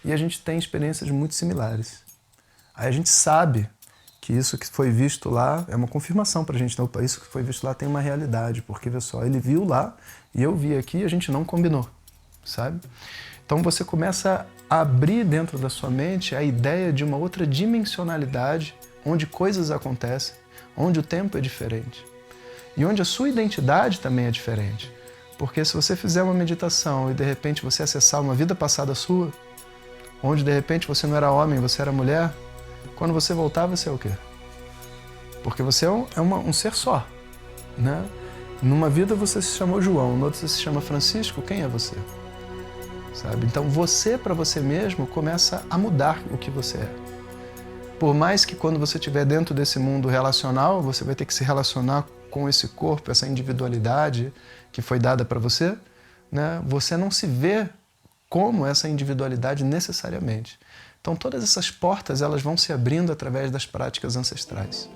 e a gente tem experiências muito similares. Aí a gente sabe que isso que foi visto lá é uma confirmação pra gente. Então, isso que foi visto lá tem uma realidade, porque, vê só, ele viu lá e eu vi aqui e a gente não combinou, sabe? Então você começa a abrir dentro da sua mente a ideia de uma outra dimensionalidade onde coisas acontecem, onde o tempo é diferente. e onde a sua identidade também é diferente. Porque se você fizer uma meditação e de repente você acessar uma vida passada sua, onde de repente você não era homem, você era mulher, quando você voltar você é o quê? Porque você é um ser só, né? Numa vida você se chamou João, no outro você se chama Francisco, quem é você? Sabe? Então você para você mesmo começa a mudar o que você é. Por mais que quando você estiver dentro desse mundo relacional, você vai ter que se relacionar com esse corpo, essa individualidade que foi dada para você, né? Você não se vê como essa individualidade necessariamente. Então todas essas portas elas vão se abrindo através das práticas ancestrais.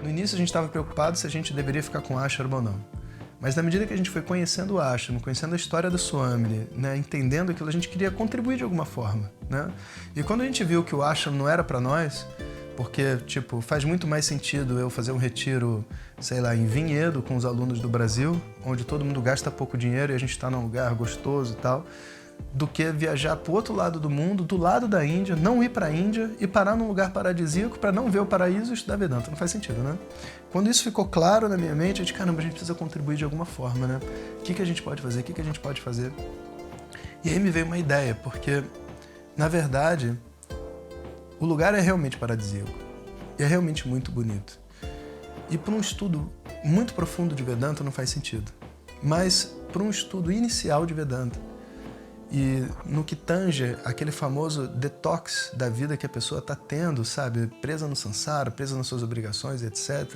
No início a gente estava preocupado se a gente deveria ficar com o ashram ou não. Mas na medida que a gente foi conhecendo o ashram, conhecendo a história do Swamini, né, entendendo aquilo, a gente queria contribuir de alguma forma, né? E quando a gente viu que o ashram não era para nós, porque, tipo, faz muito mais sentido eu fazer um retiro, sei lá, em Vinhedo com os alunos do Brasil, onde todo mundo gasta pouco dinheiro e a gente está num lugar gostoso e tal, do que viajar para o outro lado do mundo, do lado da Índia, não ir para a Índia e parar num lugar paradisíaco para não ver o paraíso e estudar Vedanta. Não faz sentido, né? Quando isso ficou claro na minha mente, eu disse, caramba, a gente precisa contribuir de alguma forma, né? O que a gente pode fazer? O que a gente pode fazer? E aí me veio uma ideia, porque, na verdade, o lugar é realmente paradisíaco. E é realmente muito bonito. E para um estudo muito profundo de Vedanta não faz sentido. Mas para um estudo inicial de Vedanta, e no que tange aquele famoso detox da vida que a pessoa está tendo, sabe? Presa no samsara, presa nas suas obrigações, etc.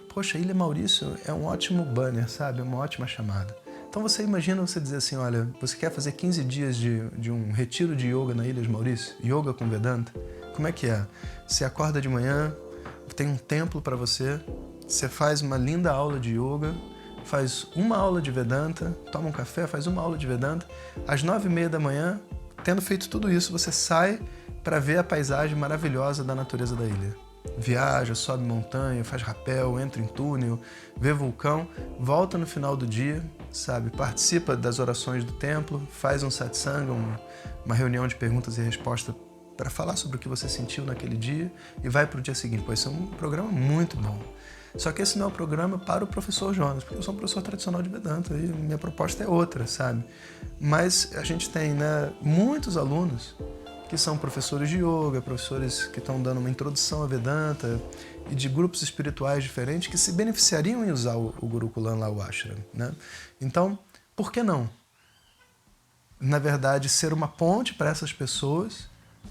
Poxa, a Ilha Maurício é um ótimo banner, sabe? É uma ótima chamada. Então você imagina você dizer assim, olha, você quer fazer 15 dias de um retiro de yoga na Ilha de Maurício? Yoga com Vedanta? Como é que é? Você acorda de manhã, tem um templo para você, você faz uma linda aula de yoga, faz uma aula de Vedanta, toma um café, faz uma aula de Vedanta. Às 9h30 da manhã, tendo feito tudo isso, você sai para ver a paisagem maravilhosa da natureza da ilha. Viaja, sobe montanha, faz rapel, entra em túnel, vê vulcão, volta no final do dia, sabe? Participa das orações do templo, faz um satsanga, uma reunião de perguntas e respostas para falar sobre o que você sentiu naquele dia e vai para o dia seguinte. Pô, esse é um programa muito bom. Só que esse não é o programa para o professor Jonas, porque eu sou um professor tradicional de Vedanta e minha proposta é outra, sabe? Mas a gente tem, né, muitos alunos que são professores de yoga, professores que estão dando uma introdução a Vedanta e de grupos espirituais diferentes que se beneficiariam em usar o Gurukulam lá, o ashram, né? Então, por que não? Na verdade, ser uma ponte para essas pessoas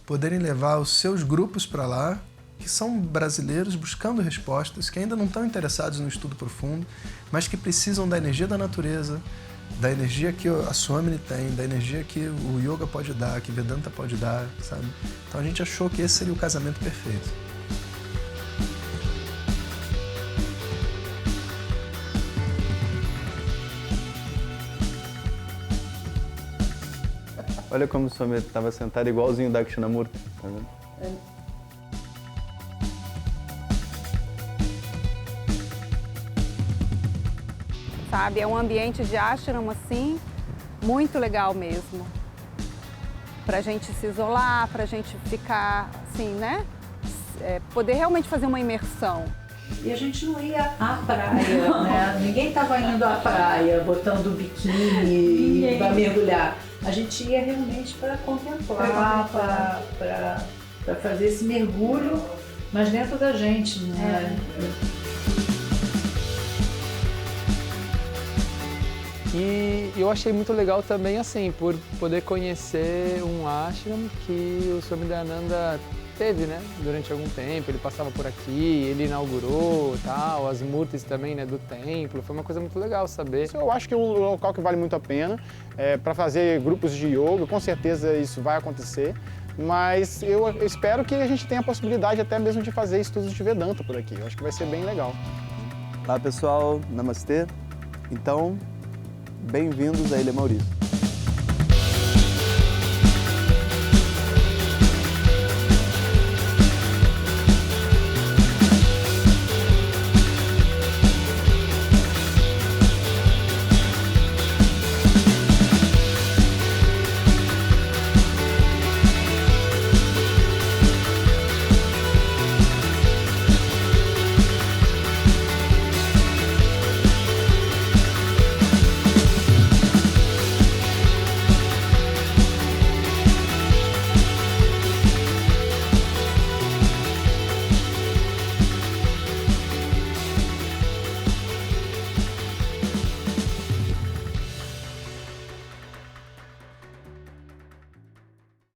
poderem levar os seus grupos para lá, que são brasileiros buscando respostas, que ainda não estão interessados no estudo profundo, mas que precisam da energia da natureza, da energia que a Swamini tem, da energia que o yoga pode dar, que Vedanta pode dar, sabe? Então a gente achou que esse seria o casamento perfeito. Olha como o Swami estava sentado igualzinho o Dakshinamurti, tá vendo? Sabe, é um ambiente de ashram, assim, muito legal mesmo. Pra gente se isolar, pra gente ficar, assim, né? Poder realmente fazer uma imersão. E a gente não ia à praia, né? Ninguém estava indo à praia, botando biquíni e para mergulhar. A gente ia realmente para contemplar, para fazer esse mergulho, mas dentro da gente, né? E eu achei muito legal também, assim, por poder conhecer um ashram que o Swami Dayananda teve, né, durante algum tempo. Ele passava por aqui, ele inaugurou, tal, as murtis também, né, do templo. Foi uma coisa muito legal saber. Eu acho que é um local que vale muito a pena para fazer grupos de yoga. Com certeza isso vai acontecer. Mas eu espero que a gente tenha a possibilidade até mesmo de fazer estudos de Vedanta por aqui. Eu acho que vai ser bem legal. Olá pessoal, namastê. Então, bem-vindos à Ilha Maurício.